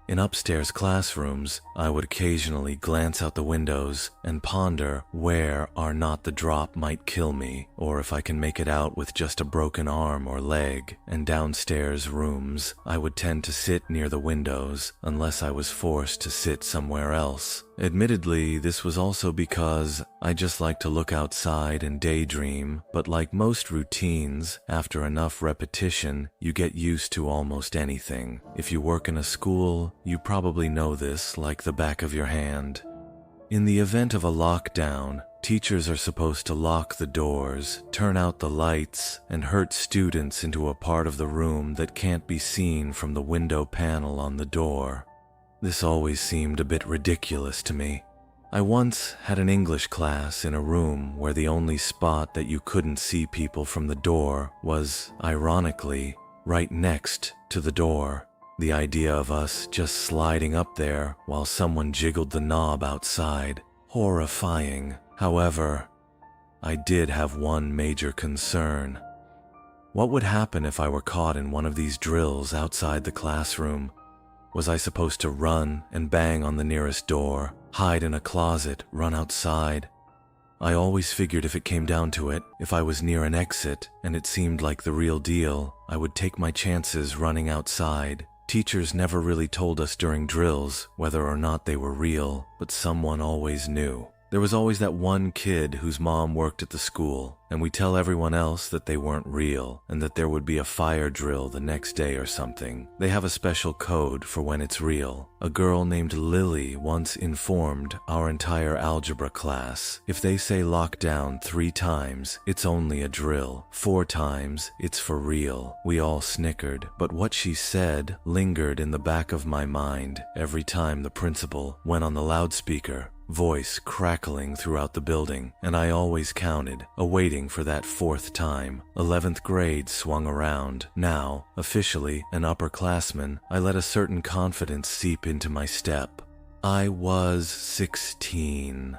In upstairs classrooms, I would occasionally glance out the windows and ponder where or not the drop might kill me, or if I can make it out with just a broken arm or leg. And downstairs rooms, I would tend to sit near the windows unless I was forced to sit somewhere else. Admittedly, this was also because I just like to look outside and daydream, but like most routines, after enough repetition, you get used to almost anything. If you work in a school, you probably know this like the back of your hand. In the event of a lockdown, teachers are supposed to lock the doors, turn out the lights, and herd students into a part of the room that can't be seen from the window panel on the door. This always seemed a bit ridiculous to me. I once had an English class in a room where the only spot that you couldn't see people from the door was, ironically, right next to the door. The idea of us just sliding up there while someone jiggled the knob outside, horrifying. However, I did have one major concern. What would happen if I were caught in one of these drills outside the classroom? Was I supposed to run and bang on the nearest door, hide in a closet, run outside? I always figured if it came down to it, if I was near an exit and it seemed like the real deal, I would take my chances running outside. Teachers never really told us during drills whether or not they were real, but someone always knew. There was always that one kid whose mom worked at the school, and we tell everyone else that they weren't real and that there would be a fire drill the next day or something. They have a special code for when it's real. A girl named Lily once informed our entire algebra class, if they say lockdown 3 times, it's only a drill. 4 times, it's for real. We all snickered, but what she said lingered in the back of my mind every time the principal went on the loudspeaker, voice crackling throughout the building, and I always counted, awaiting for that 4th time. 11th grade swung around. Now, officially an upperclassman, I let a certain confidence seep into my step. I was 16.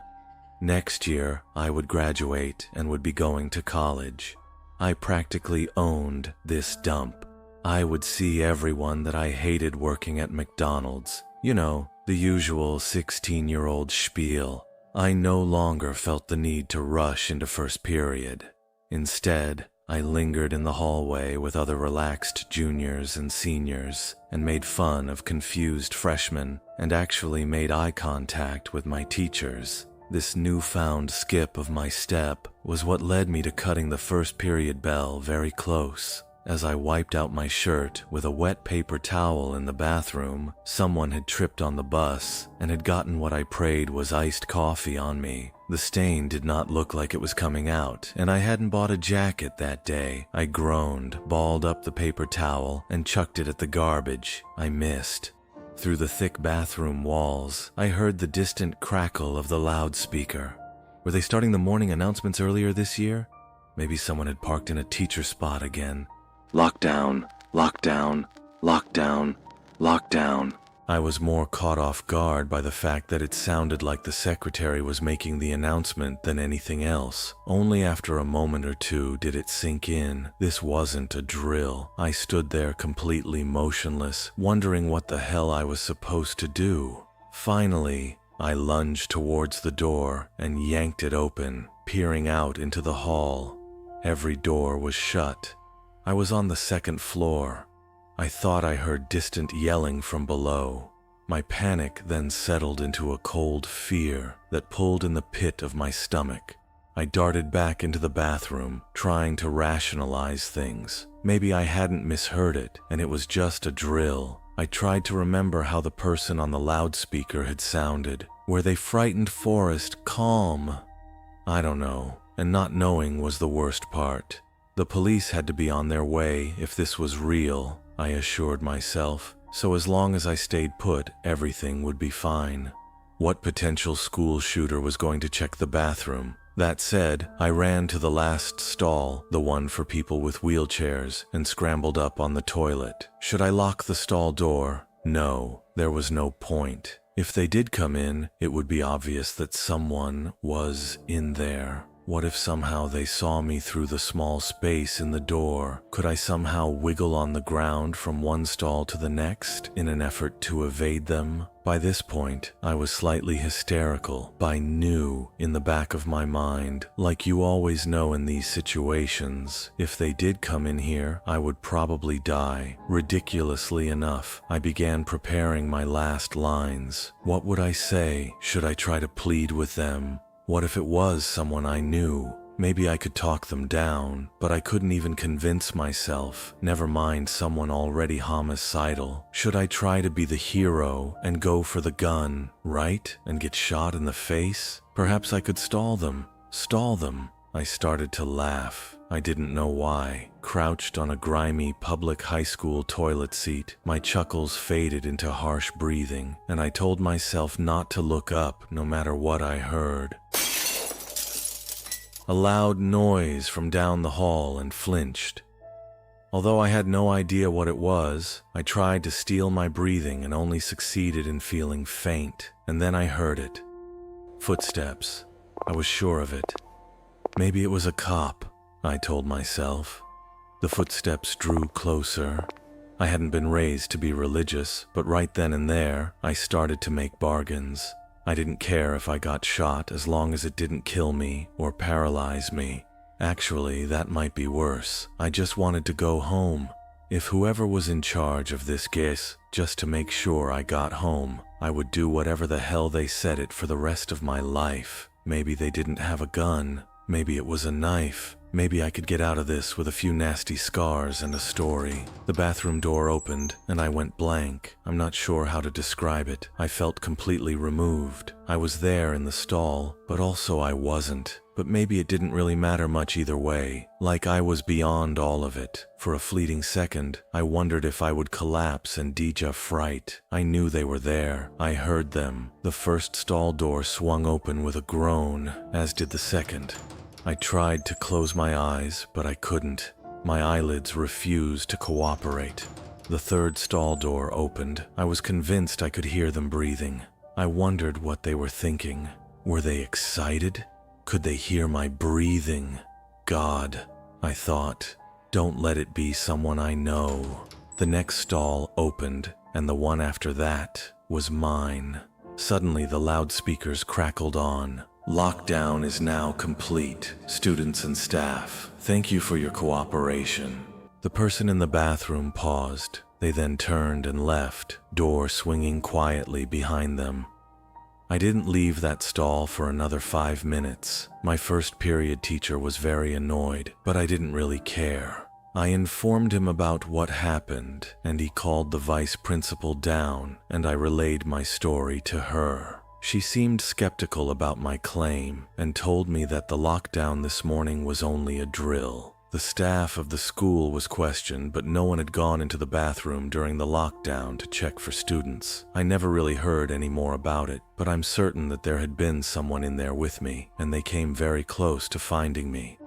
Next year, I would graduate and would be going to college. I practically owned this dump. I would see everyone that I hated working at McDonald's. You know, the usual 16-year-old spiel. I no longer felt the need to rush into first period. Instead, I lingered in the hallway with other relaxed juniors and seniors and made fun of confused freshmen and actually made eye contact with my teachers. This newfound skip of my step was what led me to cutting the first period bell very close. As I wiped out my shirt with a wet paper towel in the bathroom, someone had tripped on the bus and had gotten what I prayed was iced coffee on me. The stain did not look like it was coming out, and I hadn't bought a jacket that day. I groaned, balled up the paper towel, and chucked it at the garbage. I missed. Through the thick bathroom walls, I heard the distant crackle of the loudspeaker. Were they starting the morning announcements earlier this year? Maybe someone had parked in a teacher spot again. Lockdown, lockdown, lockdown, lockdown. I was more caught off guard by the fact that it sounded like the secretary was making the announcement than anything else. Only after a moment or two did it sink in. This wasn't a drill. I stood there completely motionless, wondering what the hell I was supposed to do. Finally, I lunged towards the door and yanked it open, peering out into the hall. Every door was shut. I was on the 2nd floor. I thought I heard distant yelling from below. My panic then settled into a cold fear that pulled in the pit of my stomach. I darted back into the bathroom, trying to rationalize things. Maybe I hadn't misheard it, and it was just a drill. I tried to remember how the person on the loudspeaker had sounded. Were they frightened Forrest calm? I don't know, and not knowing was the worst part. The police had to be on their way if this was real, I assured myself, so as long as I stayed put, everything would be fine. What potential school shooter was going to check the bathroom? That said, I ran to the last stall, the one for people with wheelchairs, and scrambled up on the toilet. Should I lock the stall door? No, there was no point. If they did come in, it would be obvious that someone was in there. What if somehow they saw me through the small space in the door? Could I somehow wiggle on the ground from one stall to the next in an effort to evade them? By this point, I was slightly hysterical, but I knew in the back of my mind, like you always know in these situations, if they did come in here, I would probably die. Ridiculously enough, I began preparing my last lines. What would I say? Should I try to plead with them? What if it was someone I knew? Maybe I could talk them down, but I couldn't even convince myself, never mind someone already homicidal. Should I try to be the hero and go for the gun, right? And get shot in the face? Perhaps I could stall them. I started to laugh. I didn't know why. Crouched on a grimy public high school toilet seat, my chuckles faded into harsh breathing, and I told myself not to look up no matter what I heard. A loud noise from down the hall and flinched. Although I had no idea what it was, I tried to steal my breathing and only succeeded in feeling faint, and then I heard it. Footsteps. I was sure of it. Maybe it was a cop, I told myself. The footsteps drew closer. I hadn't been raised to be religious, but right then and there, I started to make bargains. I didn't care if I got shot as long as it didn't kill me or paralyze me. Actually, that might be worse. I just wanted to go home. If whoever was in charge of this case, just to make sure I got home, I would do whatever the hell they said it for the rest of my life. Maybe they didn't have a gun. Maybe it was a knife. Maybe I could get out of this with a few nasty scars and a story. The bathroom door opened, and I went blank. I'm not sure how to describe it. I felt completely removed. I was there in the stall, but also I wasn't. But maybe it didn't really matter much either way. Like I was beyond all of it. For a fleeting second, I wondered if I would collapse and deja fright. I knew they were there. I heard them. The first stall door swung open with a groan, as did the second. I tried to close my eyes, but I couldn't. My eyelids refused to cooperate. The third stall door opened. I was convinced I could hear them breathing. I wondered what they were thinking. Were they excited? Could they hear my breathing? God, I thought, don't let it be someone I know. The next stall opened, and the one after that was mine. Suddenly the loudspeakers crackled on. Lockdown is now complete. Students and staff, thank you for your cooperation. The person in the bathroom paused. They then turned and left, door swinging quietly behind them. I didn't leave that stall for another 5 minutes. My first period teacher was very annoyed, but I didn't really care. I informed him about what happened, and he called the vice principal down, and I relayed my story to her. She seemed skeptical about my claim and told me that the lockdown this morning was only a drill. The staff of the school was questioned, but no one had gone into the bathroom during the lockdown to check for students. I never really heard any more about it, but I'm certain that there had been someone in there with me, and they came very close to finding me.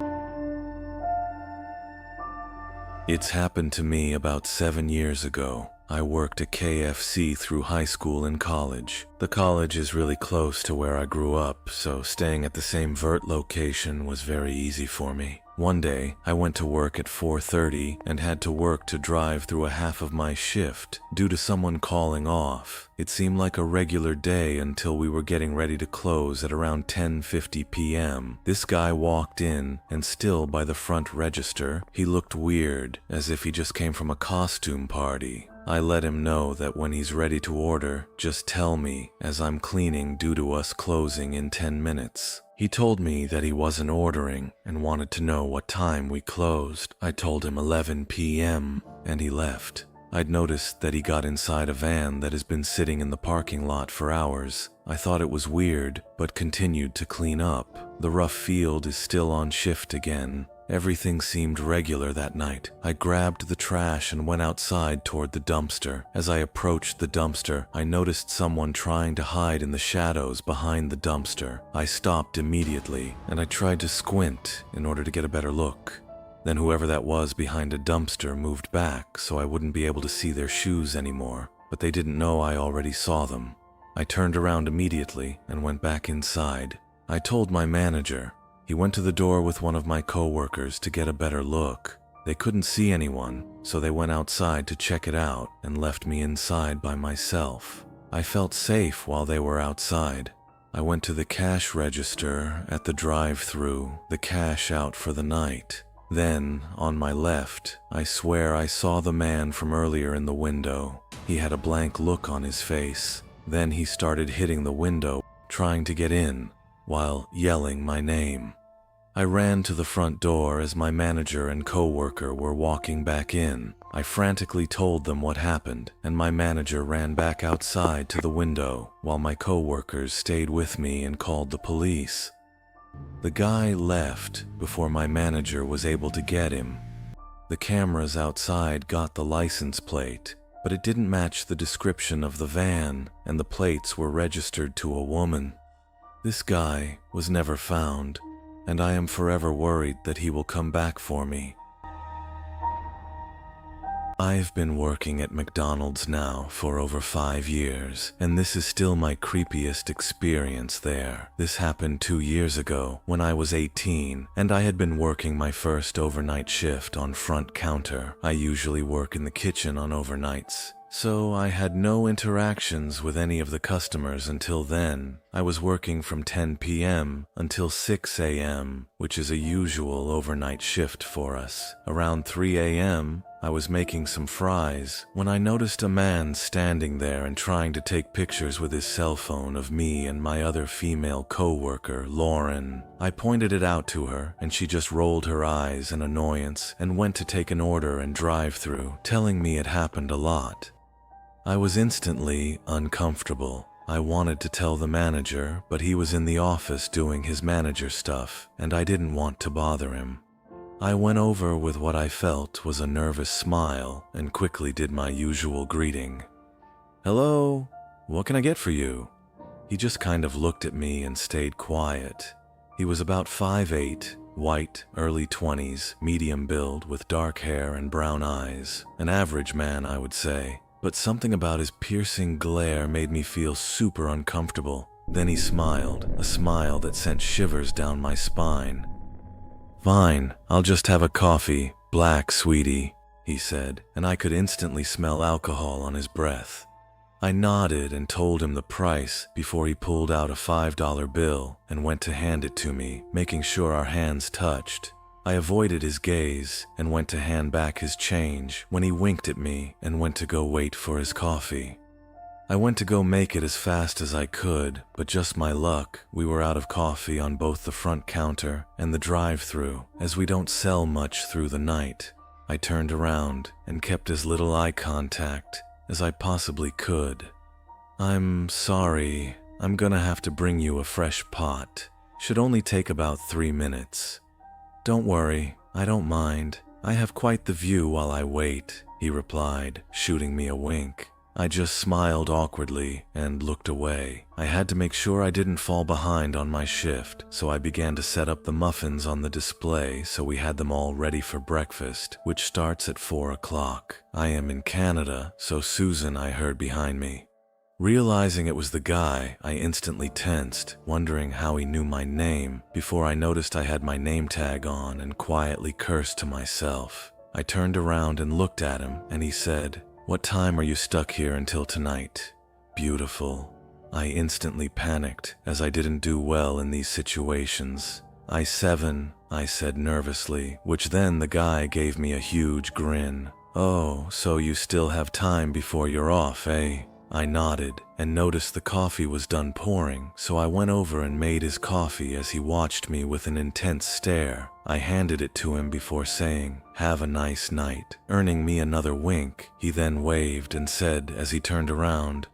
It's happened to me about 7 years ago. I worked at KFC through high school and college. The college is really close to where I grew up, so staying at the same vert location was very easy for me. One day, I went to work at 4:30 and had to work to drive through a half of my shift due to someone calling off. It seemed like a regular day until we were getting ready to close at around 10:50 p.m. This guy walked in, and still by the front register, he looked weird, as if he just came from a costume party. I let him know that when he's ready to order, just tell me, as I'm cleaning due to us closing in 10 minutes. He told me that he wasn't ordering and wanted to know what time we closed. I told him 11 p.m. and he left. I'd noticed that he got inside a van that has been sitting in the parking lot for hours. I thought it was weird, but continued to clean up. The rough field is still on shift again. Everything seemed regular that night. I grabbed the trash and went outside toward the dumpster. As I approached the dumpster, I noticed someone trying to hide in the shadows behind the dumpster. I stopped immediately, and I tried to squint in order to get a better look. Then whoever that was behind a dumpster moved back so I wouldn't be able to see their shoes anymore, but they didn't know I already saw them. I turned around immediately and went back inside. I told my manager. He went to the door with one of my coworkers to get a better look. They couldn't see anyone, so they went outside to check it out and left me inside by myself. I felt safe while they were outside. I went to the cash register at the drive-thru, the cash out for the night. Then, on my left, I swear I saw the man from earlier in the window. He had a blank look on his face. Then he started hitting the window, trying to get in, while yelling my name. I ran to the front door as my manager and coworker were walking back in. I frantically told them what happened, and my manager ran back outside to the window, while my coworkers stayed with me and called the police. The guy left before my manager was able to get him. The cameras outside got the license plate, but it didn't match the description of the van, and the plates were registered to a woman. This guy was never found, and I am forever worried that he will come back for me. I've been working at McDonald's now for over 5 years, and this is still my creepiest experience there. This happened 2 years ago when I was 18, and I had been working my first overnight shift on front counter. I usually work in the kitchen on overnights, so I had no interactions with any of the customers until then. I was working from 10 p.m. until 6 a.m., which is a usual overnight shift for us. Around 3 a.m., I was making some fries when I noticed a man standing there and trying to take pictures with his cell phone of me and my other female co-worker, Lauren. I pointed it out to her, and she just rolled her eyes in annoyance and went to take an order and drive through, telling me it happened a lot. I was instantly uncomfortable. I wanted to tell the manager, but he was in the office doing his manager stuff, and I didn't want to bother him. I went over with what I felt was a nervous smile and quickly did my usual greeting. "Hello, what can I get for you?" He just kind of looked at me and stayed quiet. He was about 5'8", white, early 20s, medium build with dark hair and brown eyes. An average man, I would say. But something about his piercing glare made me feel super uncomfortable. Then he smiled, a smile that sent shivers down my spine. "Fine, I'll just have a coffee, black, sweetie," he said, and I could instantly smell alcohol on his breath. I nodded and told him the price before he pulled out a $5 bill and went to hand it to me, making sure our hands touched. I avoided his gaze and went to hand back his change when he winked at me and went to go wait for his coffee. I went to go make it as fast as I could, but just my luck, we were out of coffee on both the front counter and the drive-thru, as we don't sell much through the night. I turned around and kept as little eye contact as I possibly could. "I'm sorry, I'm gonna have to bring you a fresh pot. Should only take about 3 minutes." "Don't worry, I don't mind. I have quite the view while I wait," he replied, shooting me a wink. I just smiled awkwardly and looked away. I had to make sure I didn't fall behind on my shift, so I began to set up the muffins on the display so we had them all ready for breakfast, which starts at 4 o'clock. I am in Canada, so Susan I heard behind me. Realizing it was the guy, I instantly tensed, wondering how he knew my name, before I noticed I had my name tag on and quietly cursed to myself. I turned around and looked at him, and he said, "What time are you stuck here until tonight?" "Beautiful." I instantly panicked, as I didn't do well in these situations. "7, I said nervously, which then the guy gave me a huge grin. "Oh, so you still have time before you're off, eh?" I nodded and noticed the coffee was done pouring, so I went over and made his coffee as he watched me with an intense stare. I handed it to him before saying, "Have a nice night," earning me another wink. He then waved and said as he turned around,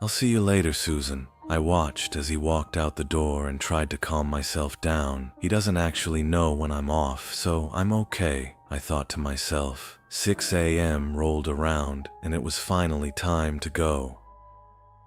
"I'll see you later, Susan." I watched as he walked out the door and tried to calm myself down. He doesn't actually know when I'm off, so I'm okay, I thought to myself. 6 a.m. rolled around, and it was finally time to go.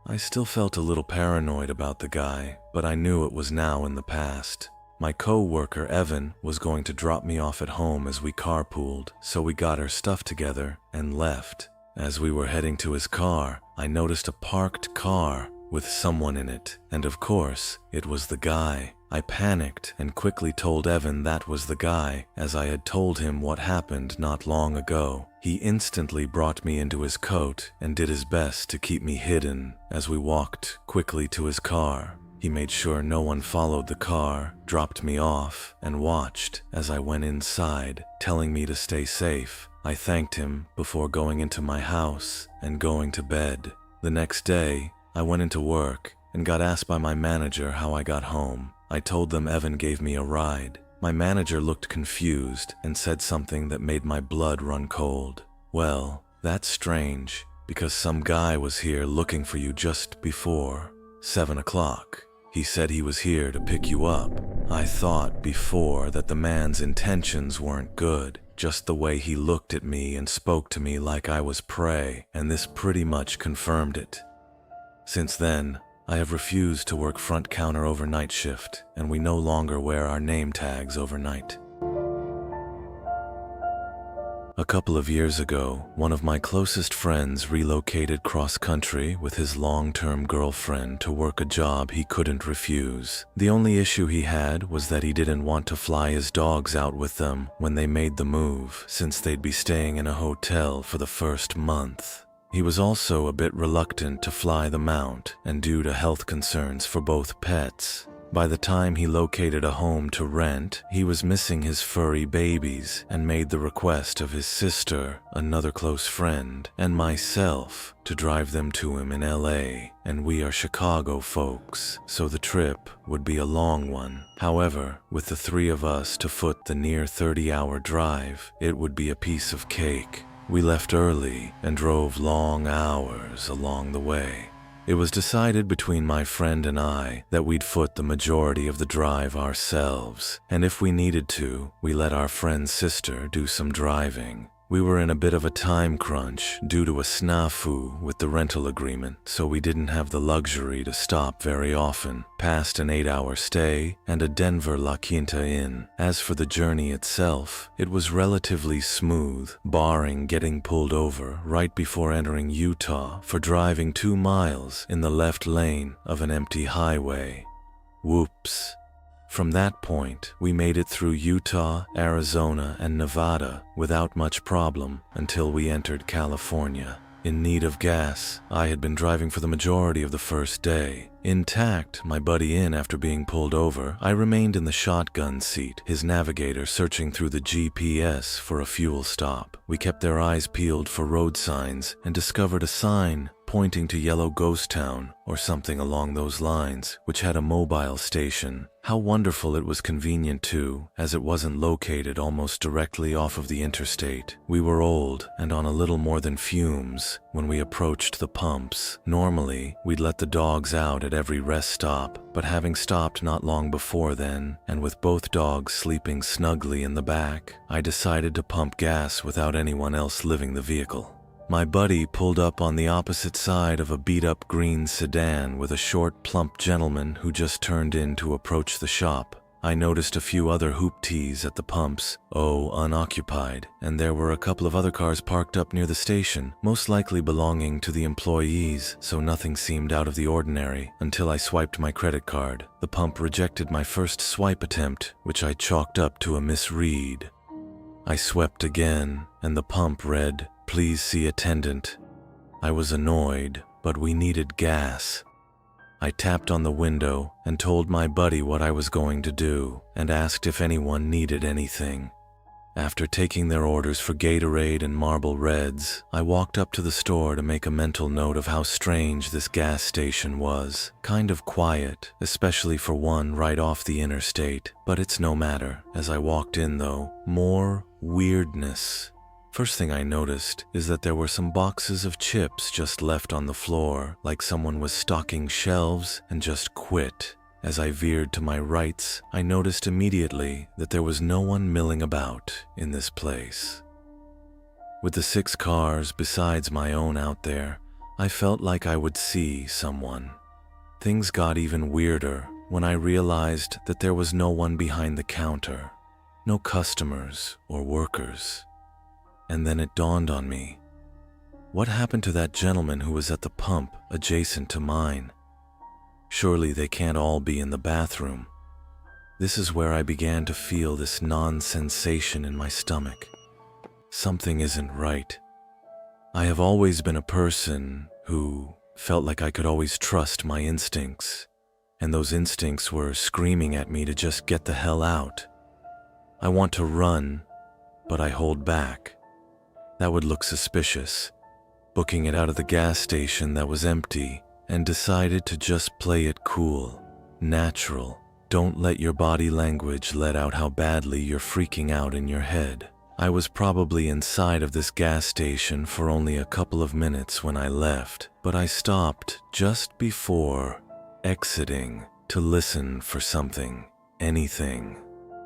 I still felt a little paranoid about the guy, but I knew it was now in the past. My co-worker, Evan, was going to drop me off at home as we carpooled, so we got our stuff together and left. As we were heading to his car, I noticed a parked car with someone in it, and of course, it was the guy. I panicked and quickly told Evan that was the guy, as I had told him what happened not long ago. He instantly brought me into his coat and did his best to keep me hidden as we walked quickly to his car. He made sure no one followed the car, dropped me off, and watched as I went inside, telling me to stay safe. I thanked him before going into my house and going to bed. The next day, I went into work and got asked by my manager how I got home. I told them Evan gave me a ride. My manager looked confused and said something that made my blood run cold. "Well, that's strange, because some guy was here looking for you just before 7 o'clock. He said he was here to pick you up." I thought before that the man's intentions weren't good, just the way he looked at me and spoke to me like I was prey, and this pretty much confirmed it. Since then, I have refused to work front counter overnight shift, and we no longer wear our name tags overnight. A couple of years ago, one of my closest friends relocated cross-country with his long-term girlfriend to work a job he couldn't refuse. The only issue he had was that he didn't want to fly his dogs out with them when they made the move, since they'd be staying in a hotel for the first month. He was also a bit reluctant to fly them out, and due to health concerns for both pets. By the time he located a home to rent, he was missing his furry babies and made the request of his sister, another close friend, and myself to drive them to him in LA, and we are Chicago folks, so the trip would be a long one. However, with the three of us to foot the near 30-hour drive, it would be a piece of cake. We left early and drove long hours along the way. It was decided between my friend and I that we'd foot the majority of the drive ourselves, and if we needed to, we let our friend's sister do some driving. We were in a bit of a time crunch due to a snafu with the rental agreement, so we didn't have the luxury to stop very often, past an 8-hour stay and a Denver La Quinta Inn. As for the journey itself, it was relatively smooth, barring getting pulled over right before entering Utah for driving 2 miles in the left lane of an empty highway. Whoops. From that point, we made it through Utah, Arizona, and Nevada without much problem until we entered California. In need of gas, I had been driving for the majority of the first day. Intact, my buddy in after being pulled over, I remained in the shotgun seat, his navigator searching through the GPS for a fuel stop. We kept their eyes peeled for road signs and discovered a sign pointing to Yellow Ghost Town or something along those lines, which had a mobile station. How wonderful it was convenient too, as it wasn't located almost directly off of the interstate. We were old and on a little more than fumes when we approached the pumps. Normally, we'd let the dogs out at every rest stop, but having stopped not long before then, and with both dogs sleeping snugly in the back, I decided to pump gas without anyone else living the vehicle. My buddy pulled up on the opposite side of a beat-up green sedan with a short, plump gentleman who just turned in to approach the shop. I noticed a few other hoopties at the pumps, unoccupied, and there were a couple of other cars parked up near the station, most likely belonging to the employees, so nothing seemed out of the ordinary until I swiped my credit card. The pump rejected my first swipe attempt, which I chalked up to a misread. I swept again, and the pump read, "Please see attendant." I was annoyed, but we needed gas. I tapped on the window and told my buddy what I was going to do and asked if anyone needed anything. After taking their orders for Gatorade and Marble Reds, I walked up to the store to make a mental note of how strange this gas station was. Kind of quiet, especially for one right off the interstate, but it's no matter. As I walked in though, more weirdness. First thing I noticed is that there were some boxes of chips just left on the floor, like someone was stocking shelves and just quit. As I veered to my rights, I noticed immediately that there was no one milling about in this place. With the 6 cars besides my own out there, I felt like I would see someone. Things got even weirder when I realized that there was no one behind the counter, no customers or workers. And then it dawned on me. What happened to that gentleman who was at the pump adjacent to mine? Surely they can't all be in the bathroom. This is where I began to feel this non-sensation in my stomach. Something isn't right. I have always been a person who felt like I could always trust my instincts, and those instincts were screaming at me to just get the hell out. I want to run, but I hold back. That would look suspicious. Booking it out of the gas station that was empty, and decided to just play it cool, natural. Don't let your body language let out how badly you're freaking out in your head. I was probably inside of this gas station for only a couple of minutes when I left, but I stopped just before exiting to listen for something, anything.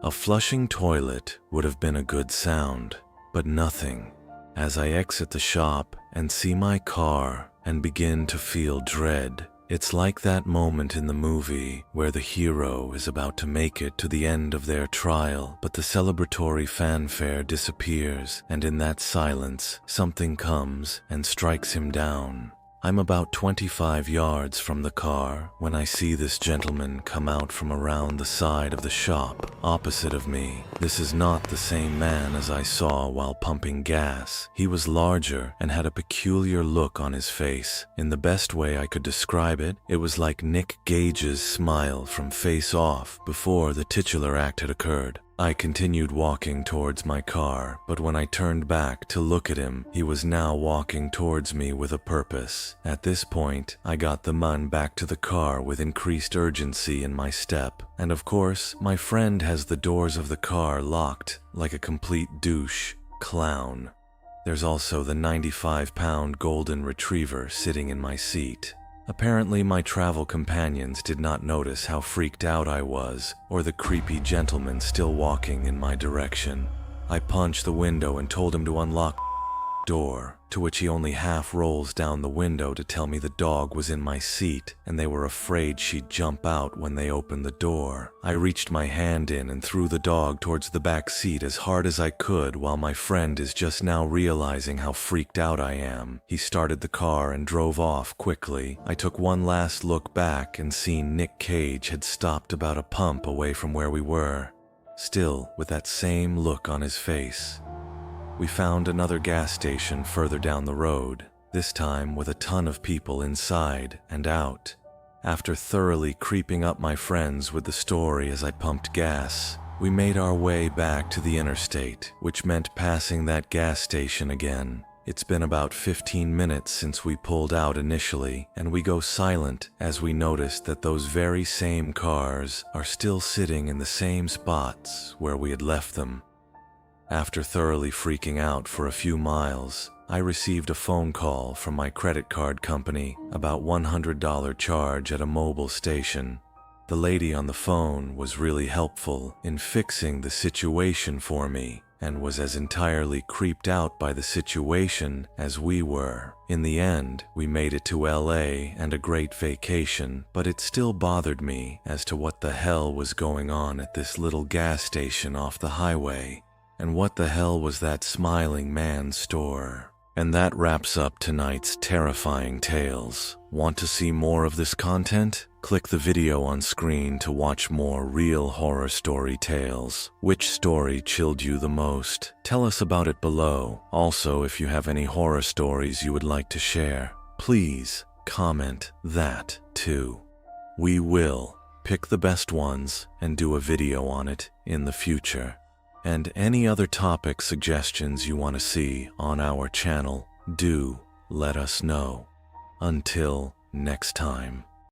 A flushing toilet would have been a good sound, but nothing. As I exit the shop and see my car and begin to feel dread, it's like that moment in the movie where the hero is about to make it to the end of their trial, but the celebratory fanfare disappears, and in that silence, something comes and strikes him down. I'm about 25 yards from the car when I see this gentleman come out from around the side of the shop opposite of me. This is not the same man as I saw while pumping gas. He was larger and had a peculiar look on his face. In the best way I could describe it, it was like Nick Gage's smile from Face Off before the titular act had occurred. I continued walking towards my car, but when I turned back to look at him, he was now walking towards me with a purpose. At this point, I got the man back to the car with increased urgency in my step. And of course, my friend has the doors of the car locked like a complete douche clown. There's also the 95-pound golden retriever sitting in my seat. Apparently, my travel companions did not notice how freaked out I was, or the creepy gentleman still walking in my direction. I punched the window and told him to unlock the door, to which he only half rolls down the window to tell me the dog was in my seat and they were afraid she'd jump out when they opened the door. I reached my hand in and threw the dog towards the back seat as hard as I could while my friend is just now realizing how freaked out I am. He started the car and drove off quickly. I took one last look back and seen Nick Cage had stopped about a pump away from where we were, still with that same look on his face. We found another gas station further down the road, this time with a ton of people inside and out. After thoroughly creeping up my friends with the story as I pumped gas, we made our way back to the interstate, which meant passing that gas station again. It's been about 15 minutes since we pulled out initially, and we go silent as we notice that those very same cars are still sitting in the same spots where we had left them. After thoroughly freaking out for a few miles, I received a phone call from my credit card company about $100 charge at a mobile station. The lady on the phone was really helpful in fixing the situation for me and was as entirely creeped out by the situation as we were. In the end, we made it to LA and a great vacation, but it still bothered me as to what the hell was going on at this little gas station off the highway. And what the hell was that smiling man's store? And that wraps up tonight's terrifying tales. Want to see more of this content? Click the video on screen to watch more real horror story tales. Which story chilled you the most? Tell us about it below. Also, if you have any horror stories you would like to share, please comment that too. We will pick the best ones and do a video on it in the future. And any other topic suggestions you want to see on our channel, do let us know. Until next time.